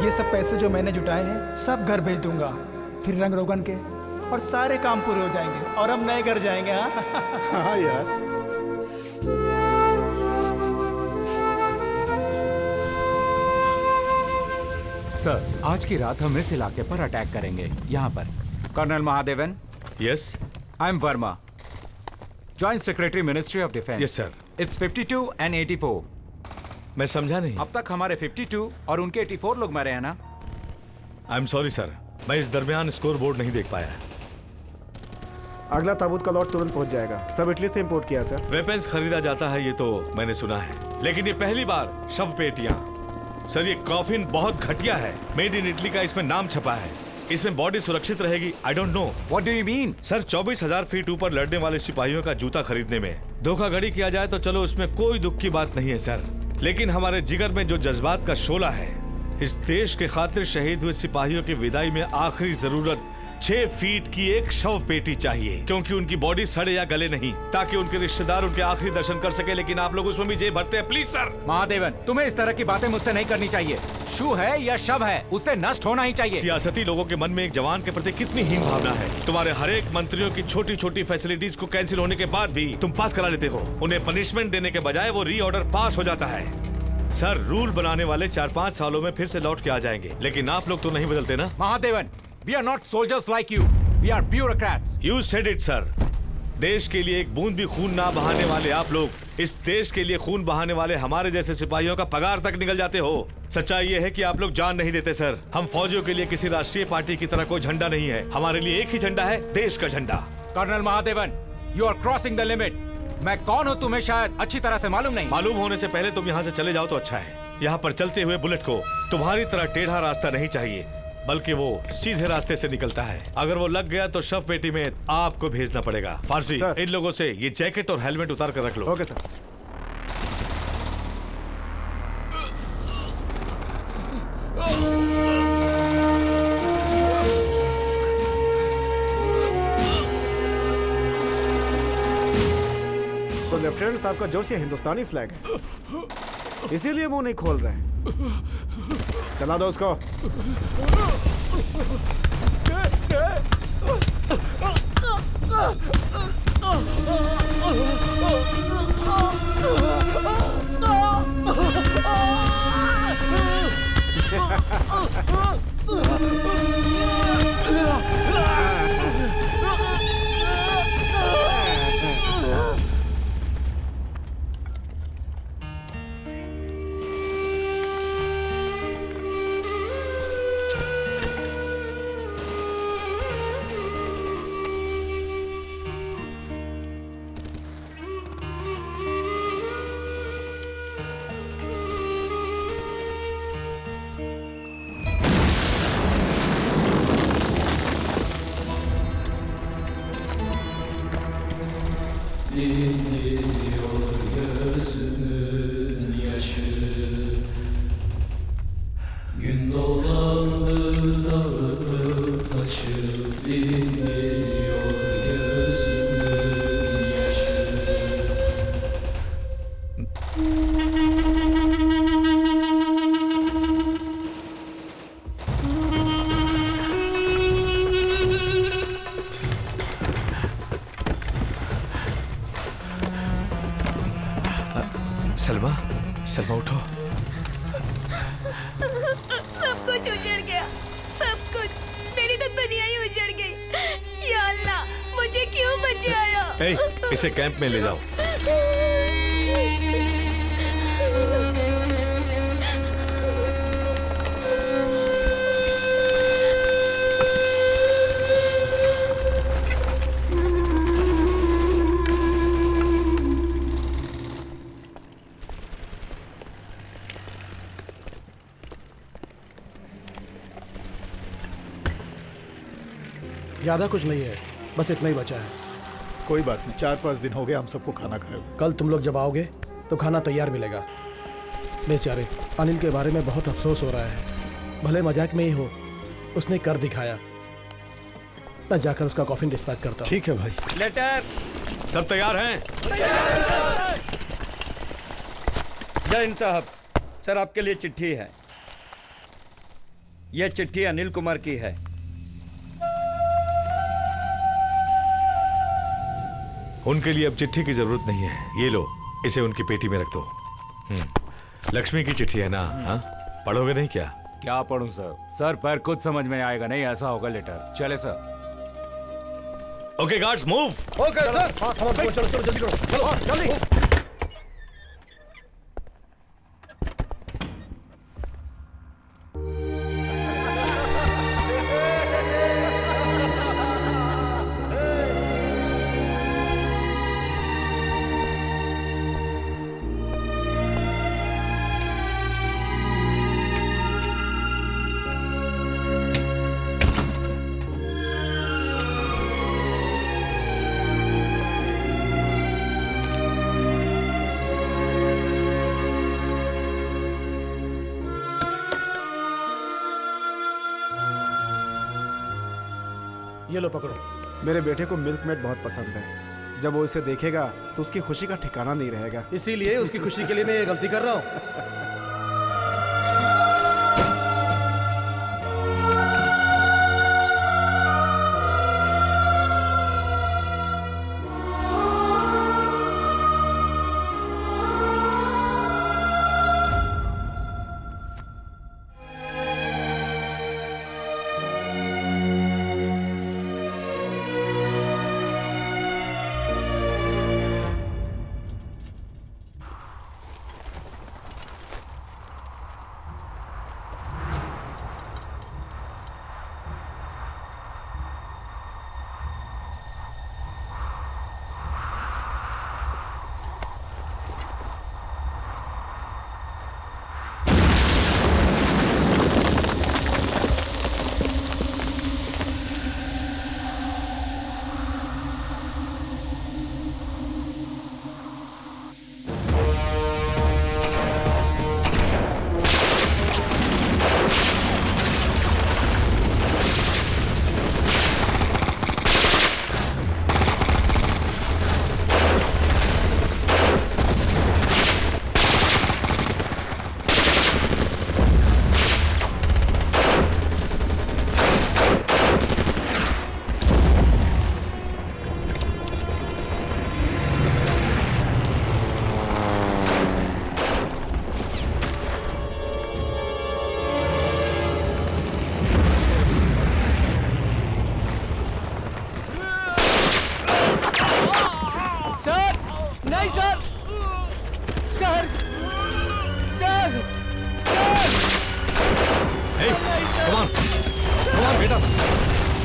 ये सब पैसे जो मैंने जुटाए हैं सब घर भेज दूंगा, फिर रंग रोगन के और सारे काम पूरे हो जाएंगे और हम नए घर जाएंगे। हाँ हाँ यार। सर, आज की रात हम इस इलाके पर अटैक करेंगे। यहाँ पर colonel Mahadevan. Yes. I am Verma, joint secretary ministry of defence. Yes sir. It's 52 and 84। मैं समझा नहीं। अब तक हमारे 52 और उनके 84 लोग मरे हैं ना। आई एम सॉरी सर, मैं इस दरमियान स्कोर बोर्ड नहीं देख पाया। अगला ताबूत का लॉट तुरंत पहुंच जाएगा। सब इटली से इंपोर्ट किया सर। वेपन्स खरीदा जाता है ये तो मैंने सुना है, लेकिन ये पहली बार शव पेटियां। सर ये कॉफिन बहुत घटिया है, मेड इन इटली का इसमें नाम छपा है। इसमें बॉडी सुरक्षित रहेगी। I don't know what do you mean. Sir 24,000 feet ऊपर लड़ने वाले सिपाहियों का जूता खरीदने में धोखाधड़ी किया जाए तो चलो उसमें कोई दुख की बात नहीं है सर, लेकिन हमारे जिगर में जो जज्बात का शोला है, इस देश के खातिर शहीद हुए सिपाहियों की विदाई में आखिरी जरूरत 6 फीट की एक शव पेटी चाहिए, क्योंकि उनकी बॉडी सड़े या गले नहीं, ताकि उनके रिश्तेदार उनके आखिरी दर्शन कर सके। लेकिन आप लोग उसमें भी जेब भरते हैं। Please sir. महादेवन, तुम्हें इस तरह की बातें मुझसे नहीं करनी चाहिए। शू है या शव है, उससे नष्ट होना ही चाहिए। सियासती लोगों के मन में एक जवान के प्रति कितनी हीन भावना है। तुम्हारे हर एक मंत्रियों की छोटी छोटी फैसिलिटीज को कैंसिल होने के बाद भी तुम पास करा लेते हो। उन्हें पनिशमेंट देने के बजाय वो रीऑर्डर पास हो जाता है। सर रूल बनाने वाले 4-5 सालों में फिर से लौट के आ जाएंगे, लेकिन आप लोग तो नहीं बदलते ना। Mahadevan, we are not soldiers like you. We are bureaucrats. You said it, sir. देश के लिए एक बूंद भी खून ना बहाने वाले आप लोग इस देश के लिए खून बहाने वाले हमारे जैसे सिपाहियों का पगार तक निकल जाते हो। सच्चाई ये है कि आप लोग जान नहीं देते सर। हम फौजियों के लिए किसी राष्ट्रीय पार्टी की तरह कोई झंडा नहीं है। हमारे लिए एक ही झंडा है, देश का झंडा। Colonel Mahadevan, you are crossing the limit. मैं कौन हूँ तुम्हें शायद अच्छी तरह से मालूम नहीं। मालूम होने से पहले तुम यहाँ से चले जाओ तो अच्छा है। यहाँ पर चलते हुए बुलेट को तुम्हारी तरह टेढ़ा रास्ता नहीं चाहिए, बल्कि वो सीधे रास्ते से निकलता है। अगर वो लग गया तो शव पेटी में आपको भेजना पड़ेगा। फारसी, इन लोगों से ये जैकेट और हेलमेट उतार कर रख लो। Okay sir. तो लेफ्टिनेंट साहब का जोश ये हिंदुस्तानी फ्लैग है, इसीलिए मुंह नहीं खोल रहे हैं। चला दो उसको। Gün dolandı dağı taşı, dinleniyor gözümün yaşı. Salma, Salma उठो। सब कुछ उजड़ गया, सब कुछ। मेरी तो दुनिया ही उजड़ गई। या अल्लाह, मुझे क्यों बचाया? ए, इसे कैंप में ले जाओ। ज्यादा कुछ नहीं है, बस इतना ही बचा है। कोई बात नहीं, 4-5 दिन हो गए हम सबको खाना खाए हुए। कल तुम लोग जब आओगे तो खाना तैयार मिलेगा। बेचारे अनिल के बारे में बहुत अफसोस हो रहा है। भले मजाक में ही हो, उसने कर दिखाया। मैं जाकर उसका कॉफिन डिस्पैच करता हूँ। ठीक है भाई। लेटर। सब तैयार हैं? जैन साहब, सर आपके लिए चिट्ठी है। यह चिट्ठी अनिल कुमार की है। उनके लिए अब चिट्ठी की जरूरत नहीं है। ये लो, इसे उनकी पेटी में रख दो। लक्ष्मी की चिट्ठी है ना? हाँ, पढ़ोगे नहीं क्या? क्या पढ़ूं सर? सर पर कुछ समझ में आएगा नहीं, ऐसा होगा लेटर। चले sir. Okay guards, move. Okay sir. हाँ, चलो चलो जल्दी करो, चलो जल्दी। ये लो पकड़ो। मेरे बेटे को मिल्क मेड बहुत पसंद है। जब वो इसे देखेगा तो उसकी खुशी का ठिकाना नहीं रहेगा। इसीलिए उसकी खुशी के लिए मैं ये गलती कर रहा हूँ।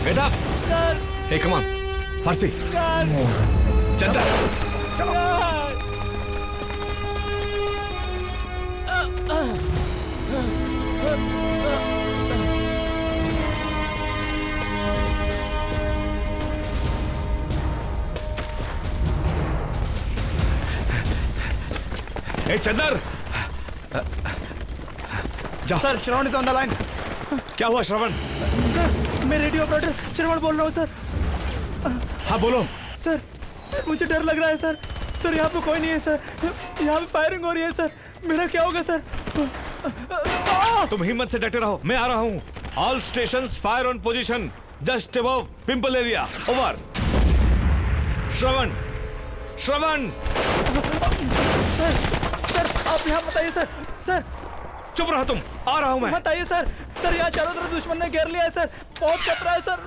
Get up. Sir Hey, come on. फारसी. सर चंदर. चलो Hey, चंदर. जाओ. Sir Shravan is on the line. क्या हुआ श्रवण? सर मैं रेडियो ऑपरेटर श्रवण बोल रहा हूँ सर। हाँ बोलो। सर सर मुझे डर लग रहा है सर। सर यहाँ पे कोई नहीं है सर। यहाँ पे फायरिंग हो रही है सर। मेरा क्या होगा सर? तुम हिम्मत से डटे रहो, मैं आ रहा हूँ। All stations fire on position just above pimple area. Over. Shravan, Shravan. Sir आप यहाँ बताइए सर। सर चुप रहो तुम, आ रहा हूँ मैं। बताइए सर। सर यहाँ चारों तरफ दुश्मन ने घेर लिया है सर। बहुत खतरा है सर।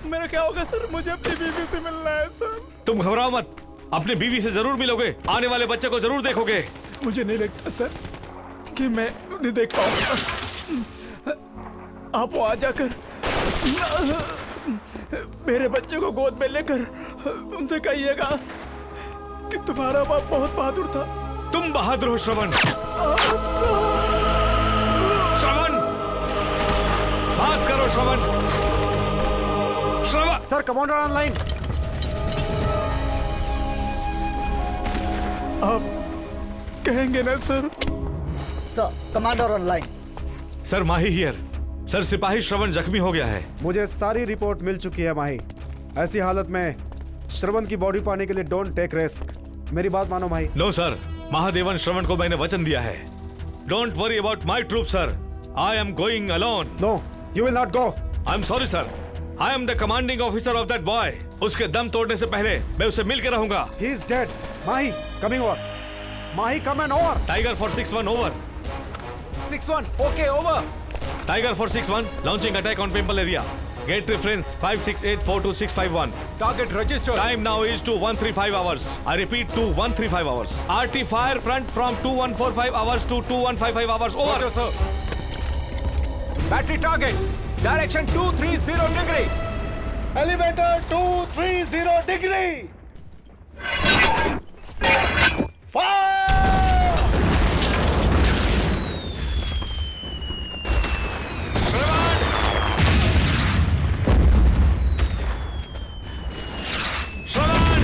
मेरा क्या होगा सर? मुझे अपनी बीवी से मिलना है सर। तुम घबराओ मत, अपने बीवी से जरूर मिलोगे, आने वाले बच्चे को जरूर देखोगे। मुझे नहीं लगता सर कि मैं उन्हें देख पाऊंगा। आप वहां जाकर मेरे बच्चे को गोद में लेकर उनसे कहिएगा कि तुम्हारा बाप बहुत बहादुर था। तुम बहादुर हो श्रवण। श्रवण, बात करो Shravan. Shravan. Sir commander online. आप कहेंगे ना sir? Sir commander online. Sir Mahi here. Sir सिपाही श्रवण जख्मी हो गया है। मुझे सारी रिपोर्ट मिल चुकी है माही। ऐसी हालत में श्रवण की बॉडी पाने के लिए डोंट टेक रिस्क। मेरी बात मानो माही। नो सर, महादेवन श्रवण को मैंने वचन दिया है। Don't worry about my troop sir. I am going alone. No, you will not go. I am sorry sir. I am the commanding officer of that boy. उसके दम तोड़ने से पहले मैं उसे मिल के रहूंगा। He is dead. Mahi coming over. Mahi come and over. Tiger for 6-1 over. 6-1 okay over. Tiger for 6-1 launching attack on Pimple area. Gate reference 568-42651. Target registered. Time now is 2135 hours. I repeat 2135 hours. RT fire front from 2145 hours to 2155 hours. Over. Roger, sir. Battery target. Direction 230 degree. Elevator 230 degree. Fire! Shravan!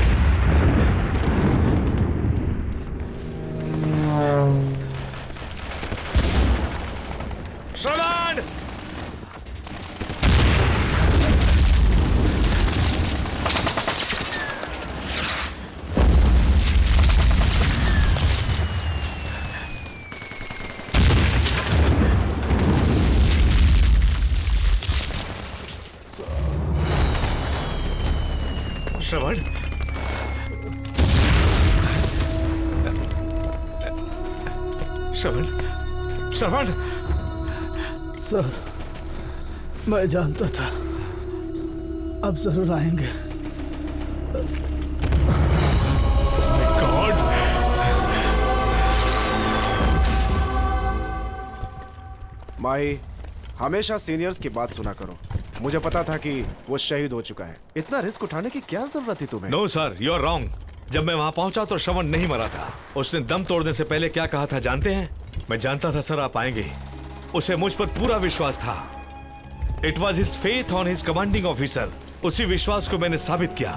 Shravan! Shravan! Shravan! Sir मैं जानता था अब जरूर आएंगे। God! माही हमेशा seniors की बात सुना करो। मुझे पता था कि वो शहीद हो चुका है। इतना रिस्क उठाने की क्या जरूरत थी तुम्हें? No sir, you are wrong. जब मैं वहां पहुंचा तो श्रवण नहीं मरा था। उसने दम तोड़ने से पहले क्या कहा था जानते हैं? मैं जानता था सर आप आएंगे। उसे मुझ पर पूरा विश्वास था। It was his faith on his commanding officer. उसी विश्वास को मैंने साबित किया।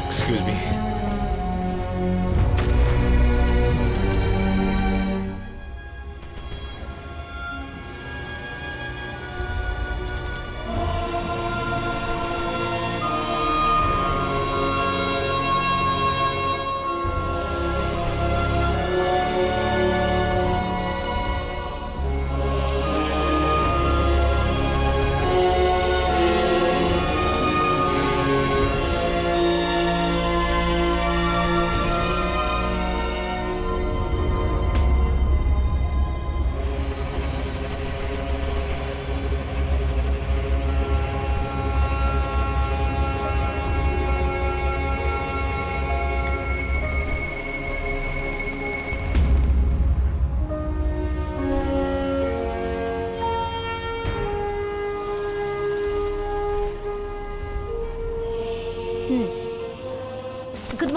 Excuse me.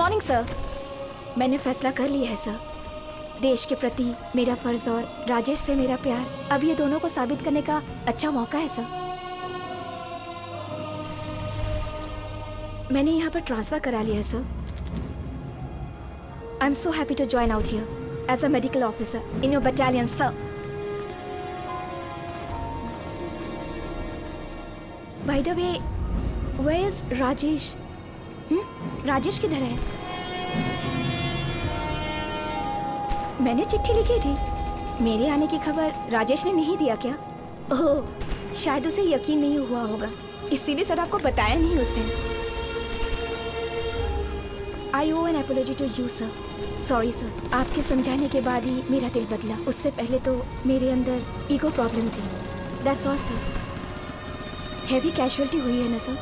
Morning sir. मैंने फैसला कर लिया है सर। देश के प्रति मेरा फर्ज और राजेश से मेरा प्यार, अब ये दोनों को साबित करने का अच्छा मौका है सर। मैंने यहाँ पर ट्रांसफर करा लिया है sir. I am so happy to join out here as a medical officer in your battalion sir. By the way, where is Rajesh? Rajesh किधर है? मैंने चिट्ठी लिखी थी। मेरे आने की खबर राजेश ने नहीं दिया क्या? ओह, शायद उसे यकीन नहीं हुआ होगा, इसीलिए सर आपको बताया नहीं उसने। I owe an apology to you sir. Sorry sir, आपके समझाने के बाद ही मेरा दिल बदला। उससे पहले तो मेरे अंदर ईगो प्रॉब्लम थी। That's all sir. Heavy casualty हुई है ना सर?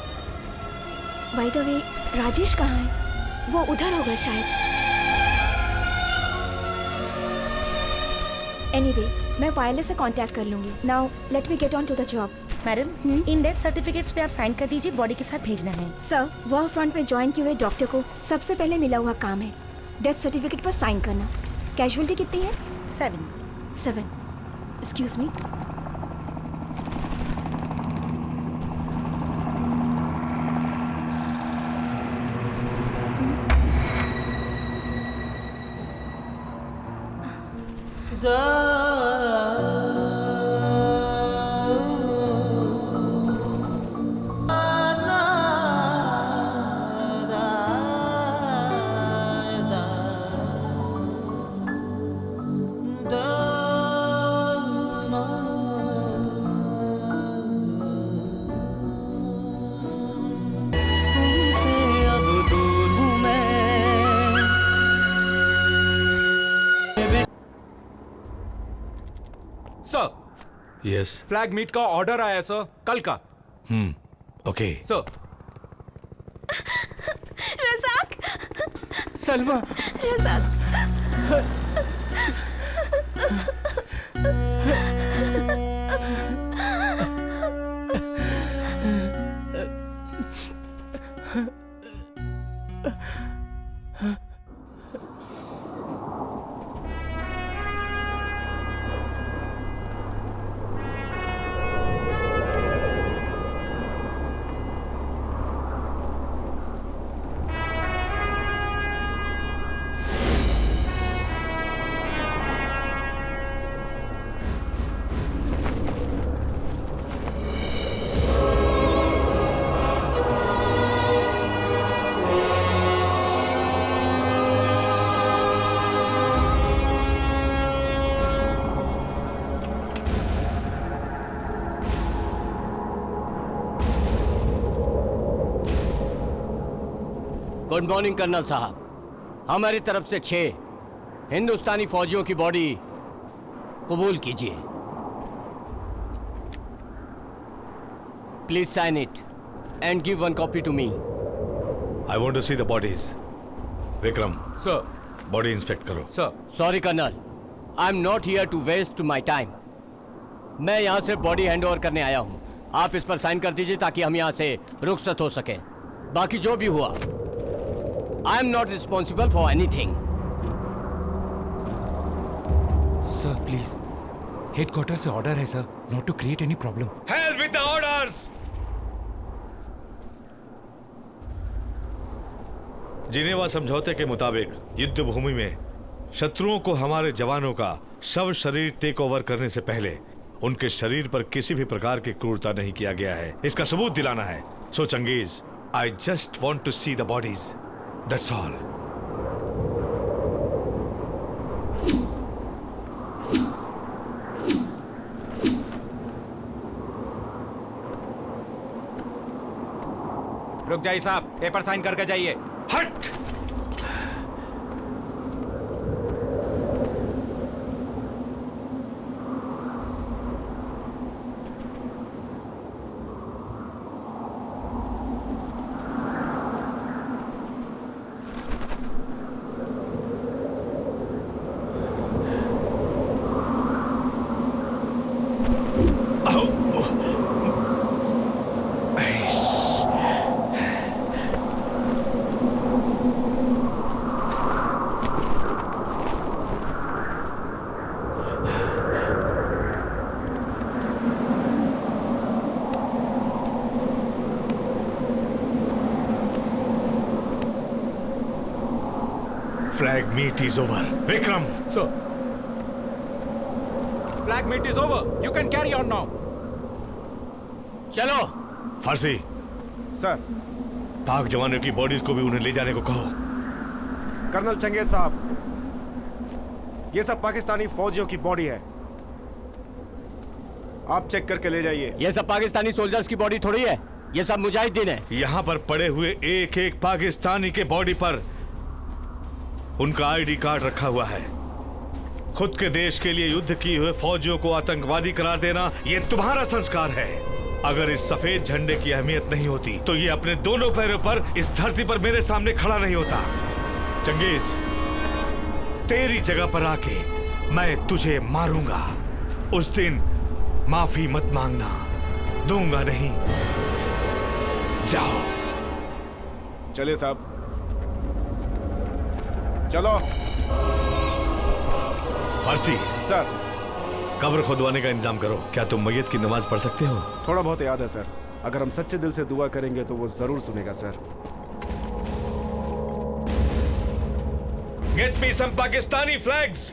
बाय द वे, राजेश कहाँ है? वो उधर होगा शायद। एनीवे, मैं वायरलेस से कांटेक्ट कर लूंगी। Now let me get on to the job. Madam, in death certificates पे आप साइन कर दीजिए, बॉडी के साथ भेजना है। सर, वॉर फ्रंट में ज्वाइन किए हुए डॉक्टर को सबसे पहले मिला हुआ काम है डेथ सर्टिफिकेट पर साइन करना। कैजुअलिटी कितनी है? 7। Excuse me. Yes, flag meet का ऑर्डर आया सर, कल का। Okay sir. Razak, Salma, Razak. Good morning colonel साहब। हमारी तरफ से 6 हिंदुस्तानी फौजियों की बॉडी कबूल कीजिए। Please sign it and give 1 copy to me. I want to see the bodies. Vikram sir, body inspect करो। Sir. Sorry colonel, I am not here to waste my time. मैं यहाँ से बॉडी हैंड ओवर करने आया हूँ। आप इस पर साइन कर दीजिए ताकि हम यहाँ से रुखसत हो सके। बाकी जो भी हुआ, I am not responsible for anything. Sir please, headquarter से ऑर्डर है sir, not to create any problem. Hell with the orders! Geneva समझौते के मुताबिक युद्ध भूमि में शत्रुओं को हमारे जवानों का शव शरीर टेक ओवर करने से पहले उनके शरीर पर किसी भी प्रकार की क्रूरता नहीं किया गया है। इसका सबूत दिलाना है। सो Genghis, I just want to see the bodies. That's all. रुक जाइए साहब, पेपर साइन करके जाइए। हट! Flag meet is over. Vikram Sir. Flag meet is over. You can carry on now. चलो। फारसी सर। पाक जवानों की बॉडीज को भी उन्हें ले जाने को कहो। कर्नल चंगेज साहब, ये सब पाकिस्तानी फौजियों की बॉडी है, आप चेक करके ले जाइए। ये सब पाकिस्तानी सोल्जर्स की बॉडी थोड़ी है, ये सब मुजाहिदीन है। यहाँ पर पड़े हुए एक एक पाकिस्तानी के बॉडी पर उनका आईडी कार्ड रखा हुआ है। खुद के देश के लिए युद्ध किए हुए फौजियों को आतंकवादी करार देना ये तुम्हारा संस्कार है। अगर इस सफेद झंडे की अहमियत नहीं होती तो ये अपने दोनों पैरों पर इस धरती पर मेरे सामने खड़ा नहीं होता। चंगेज, तेरी जगह पर आके मैं तुझे मारूंगा। उस दिन माफी मत मांगना, दूंगा नहीं। जाओ। चलिए साहब, चलो। फारसी सर। कब्र खुदवाने का इंतजाम करो। क्या तुम मैयत की नमाज पढ़ सकते हो? थोड़ा बहुत याद है सर। अगर हम सच्चे दिल से दुआ करेंगे तो वो जरूर सुनेगा sir. Get me some Pakistani flags.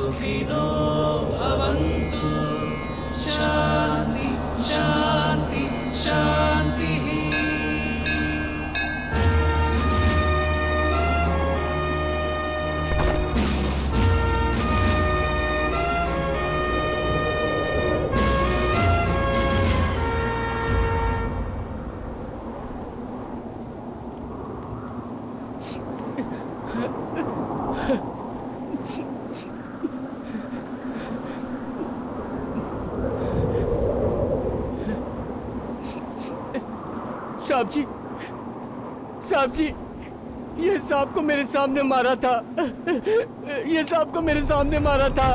सुखिनो भवन्तु शान्ति शान्ति शान्तिः। साहब जी, ये सांप को मेरे सामने मारा था। ये सांप को मेरे सामने मारा था।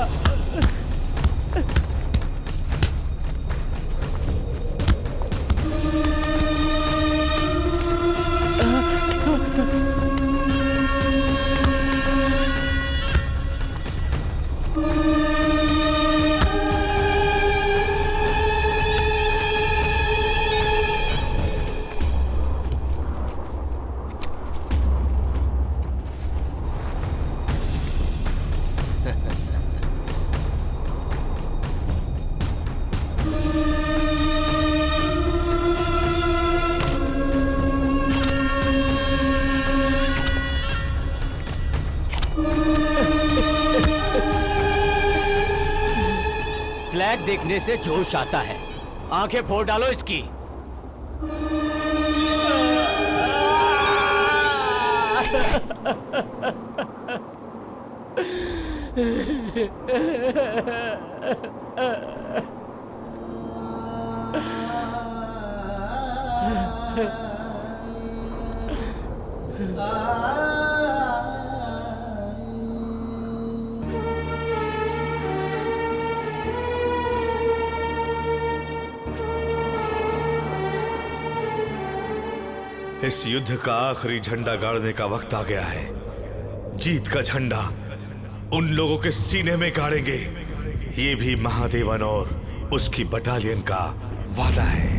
फ्लैग देखने से जोश आता है। आंखें फोड़ डालो इसकी। इस युद्ध का आखिरी झंडा गाड़ने का वक्त आ गया है। जीत का झंडा उन लोगों के सीने में गाड़ेंगे। ये भी महादेवन और उसकी बटालियन का वादा है।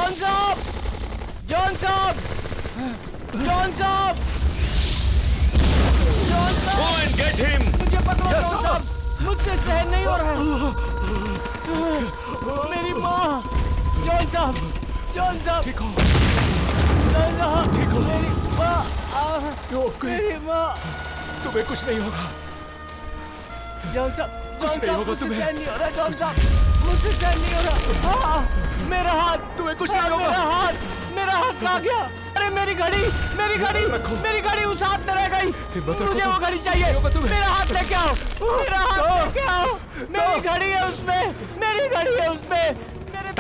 जॉन साहब, जॉन साहब, जॉन साहब, जॉन साहब, Go and get him. मुझे पकड़ो जॉन साहब, मुझसे सहन नहीं हो रहा है। मेरी माँ, जॉन साहब, जॉन साहब, ठीक हो, जॉन साहब, ठीक हो, मेरी माँ, मेरी माँ, तुम्हें कुछ नहीं होगा, जॉन साहब, कुछ नहीं होगा मुझसे तुम्हें। सहन नहीं हो रहा, जॉन साहब, मुझसे सहन नहीं हो रहा। मेरा हाथ, तुम्हें कुछ नहीं होगा। मेरा हाथ कहाँ गया? अरे मेरी घड़ी, मेरी घड़ी, मेरी घड़ी उस हाथ में रह गई। मुझे वो घड़ी चाहिए। मेरा हाथ लेके आओ, मेरा हाथ लेके आओ। मेरी घड़ी है उसमें, मेरी घड़ी है उसमें।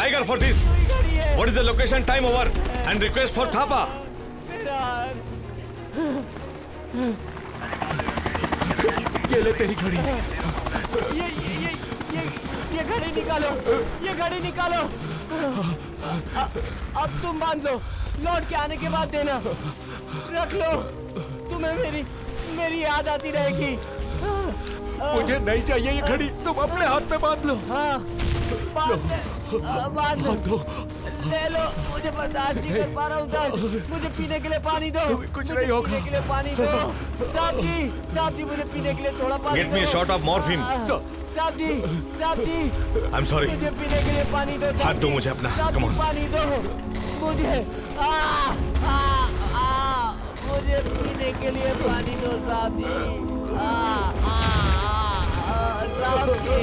Tiger for this. What is the location? Time over. And request for Thapa. मेरा हाथ। ये ले तेरी घड़ी। ये घड़ी निकालो, ये घड़ी निकालो। अब तुम बांध लो, लौट के आने के बाद देना। रख लो, तुम्हें मेरी याद आती रहेगी। मुझे नहीं चाहिए ये घड़ी, तुम अपने हाथ में बांध लो। हाँ, बांध लो, ले लो। मुझे बर्दाश्त नहीं कर पा रहा हूँ सर, मुझे पीने के लिए पानी दो। कुछ नहीं होगा। पीने के लिए पानी दो। साहब जी मुझे पीने के लिए थोड़ा पानी Get me a shot of morphine. साहब जी, I'm sorry. मुझे पीने के लिए पानी दो। हाथ दो मुझे अपना। साहब Come जी, on. पानी दो मुझे। मुझे पीने के लिए पानी दो साहब जी। साहब जी।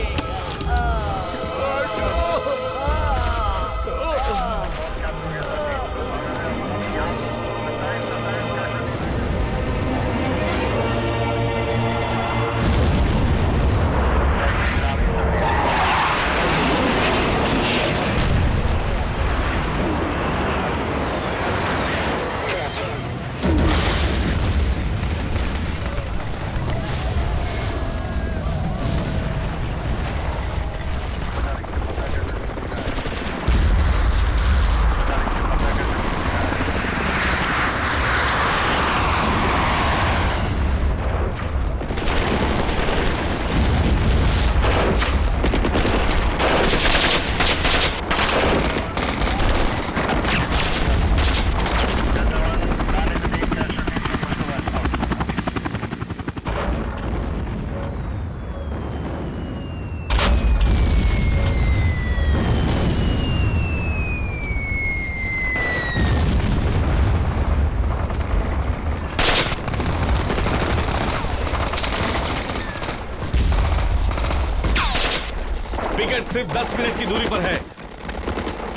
विकेट सिर्फ 10 मिनट की दूरी पर है,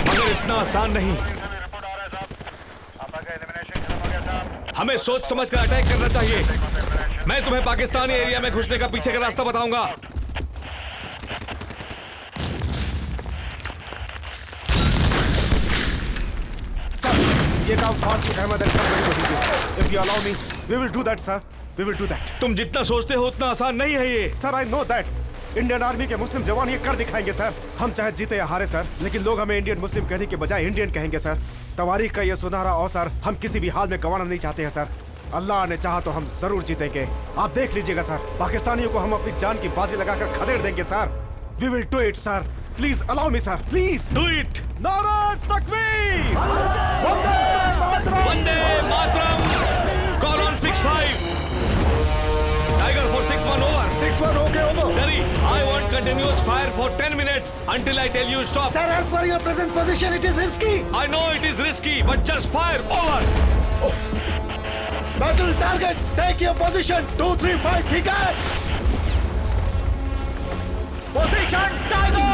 मगर इतना आसान नहीं। हमें सोच समझकर अटैक करना चाहिए। मैं तुम्हें पाकिस्तानी एरिया में घुसने का पीछे का रास्ता बताऊंगा। ये काम फास्ट अहमद अली खान को दीजिए। If you allow me, we will do that, sir. We will do that. तुम जितना सोचते हो उतना आसान नहीं है ये। Sir I know that Indian army के मुस्लिम जवान ये कर दिखाएंगे सर। हम चाहे जीते या हारे सर, लेकिन लोग हमें इंडियन मुस्लिम कहने के बजाय इंडियन कहेंगे सर। तवारीख का ये सुनहरा अवसर हम किसी भी हाल में गंवाना नहीं चाहते हैं सर। अल्लाह ने चाहा तो हम जरूर जीतेंगे। आप देख लीजिएगा सर, पाकिस्तानियों को हम अपनी जान की बाजी लगाकर खदेड़ देंगे sir. We will do it sir. Please allow me sir, please do it. नारा तकबीर, Vande Mataram, Vande Mataram. Call on 6-5। Tiger for 6-1 over. 6-1 okay over. Jerry, I want continuous fire for 10 minutes until I tell you stop. Sir, as per your present position, it is risky. I know it is risky, but just fire. Over. Battle target, take your position. 2, 3, 5, ठीक है? Position Tiger.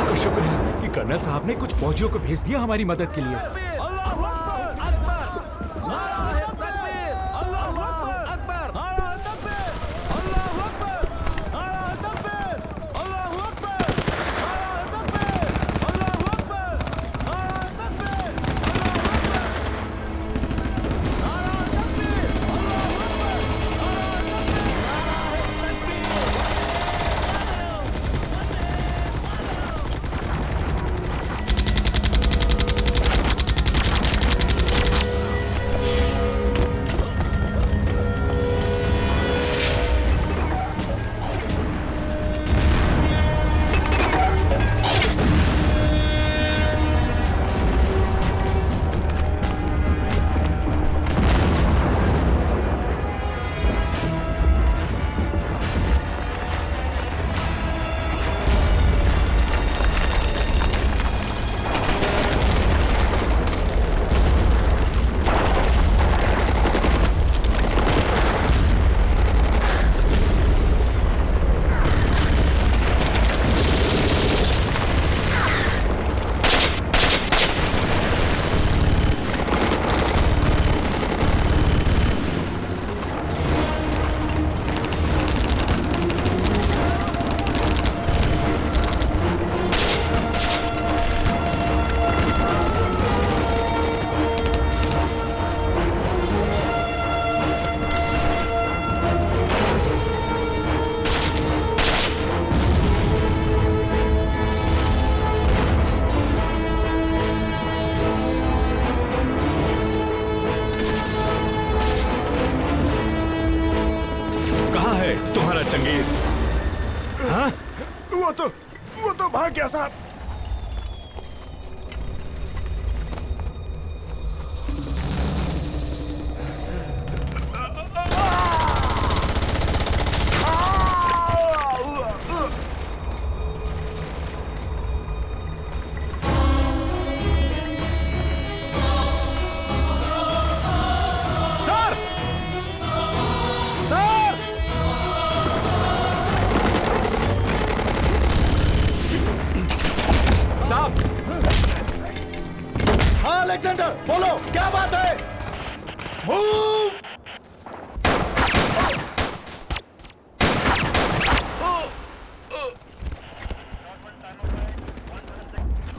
का शुक्र है कि colonel साहब ने कुछ फौजियों को भेज दिया हमारी मदद के लिए। वो तो भाग गया साहब। अलेक्जेंडर बोलो क्या बात है? मूव!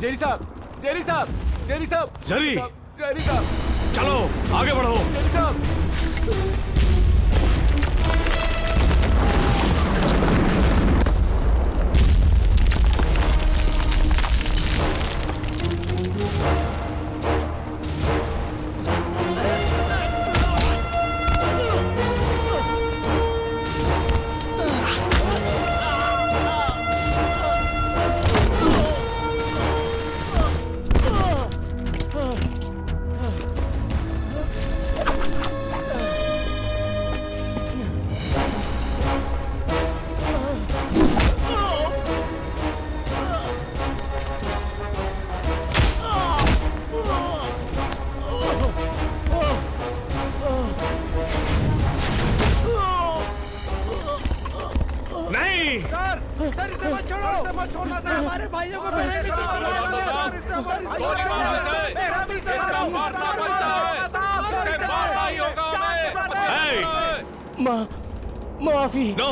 जेरी साहब, जेरी साहब, जेरी साहब, जेरी! जेरी साहब, चलो आगे बढ़ो। जेरी साहब, सर इसे मत छोड़ो, इसे मत छोड़ना सर, हमारे भाइयों को पहले नहीं माफी। नो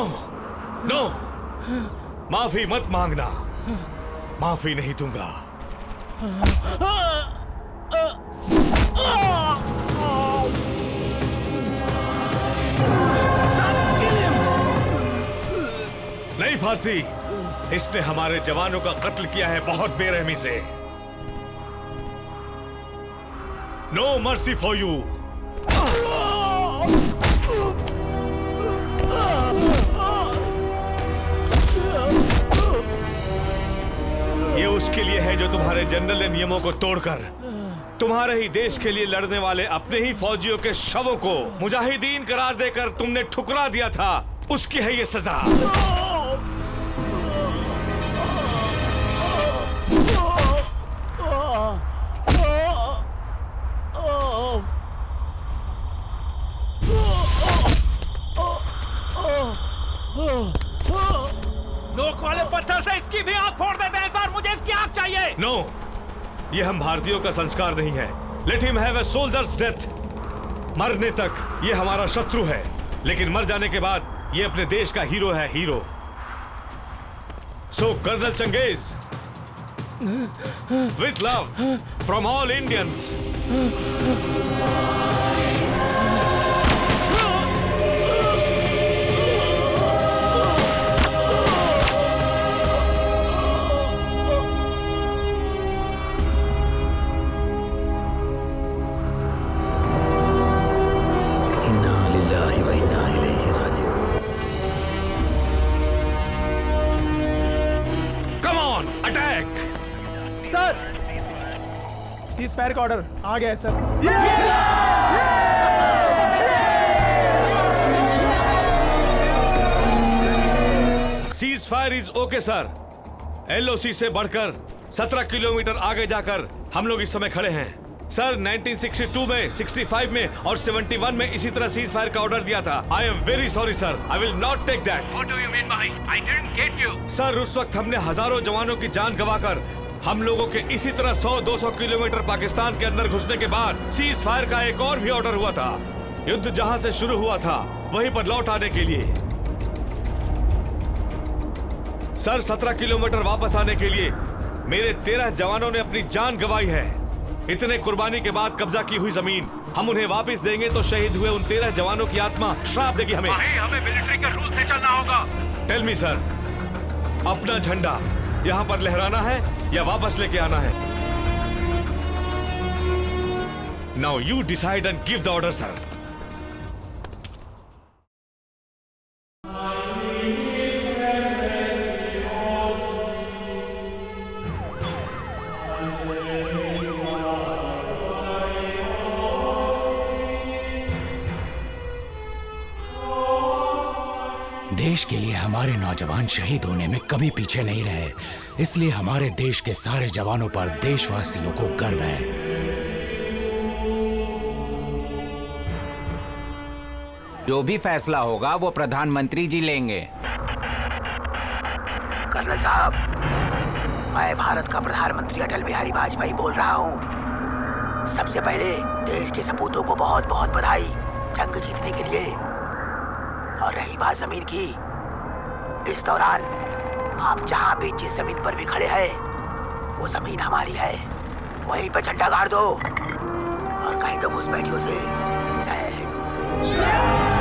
नो, माफी मत मांगना, माफी नहीं दूंगा। नहीं फारसी, इसने हमारे जवानों का कत्ल किया है बहुत बेरहमी से। No mercy for you. ये उसके लिए है जो तुम्हारे जनरल ने नियमों को तोड़कर तुम्हारे ही देश के लिए लड़ने वाले अपने ही फौजियों के शवों को मुजाहिदीन करार देकर तुमने ठुकरा दिया था, उसकी है ये सजा। नोक वाले पत्थर से इसकी भी आंख फोड़ देते हैं सर, मुझे इसकी की आग चाहिए। नो, ये हम भारतीयों का संस्कार नहीं है। Let him have a soldiers death. मरने तक ये हमारा शत्रु है, लेकिन मर जाने के बाद ये अपने देश का हीरो है, hero. So colonel Changez, with love from all Indians. Come on, attack! Sir, cease fire का ऑर्डर आ गया है sir. Cease fire is okay sir. LOC से बढ़कर 17 किलोमीटर आगे जाकर हम लोग इस समय खड़े हैं सर। 1962 में, 65 में और 71 में इसी तरह सीज फायर का ऑर्डर दिया था। I am very sorry sir, I will not take that. What do you mean by? I didn't get you. Sir, उस वक्त हमने हजारों जवानों की जान गंवाकर हम लोगों के इसी तरह 100-200 किलोमीटर पाकिस्तान के अंदर घुसने के बाद सीज फायर का एक और भी ऑर्डर हुआ था। युद्ध जहां से शुरू हुआ था वहीं पर लौट आने के लिए। सर, 17 किलोमीटर वापस आने के लिए मेरे 13 जवानों ने अपनी जान गंवाई है। इतने कुर्बानी के बाद कब्जा की हुई जमीन हम उन्हें वापस देंगे तो शहीद हुए उन 13 जवानों की आत्मा श्राप देगी हमें। हमें मिलिट्री के रूल से चलना होगा। टेल मी सर, अपना झंडा यहाँ पर लहराना है या वापस लेके आना है? Now you decide and give the order sir. देश के लिए हमारे नौजवान शहीद होने में कभी पीछे नहीं रहे, इसलिए हमारे देश के सारे जवानों पर देशवासियों को गर्व है। जो भी फैसला होगा वो प्रधानमंत्री जी लेंगे। कर्नल साहब, मैं भारत का प्रधानमंत्री अटल बिहारी वाजपेयी बोल रहा हूँ। सबसे पहले देश के सपूतों को बहुत बहुत बधाई जंग जीतने के लिए। और रही बात जमीन की, इस दौरान आप जहाँ भी जिस जमीन पर भी खड़े हैं वो जमीन हमारी है। वहीं पर झंडा गाड़ दो और कहीं तो घुसपैठियों से जय हिंद।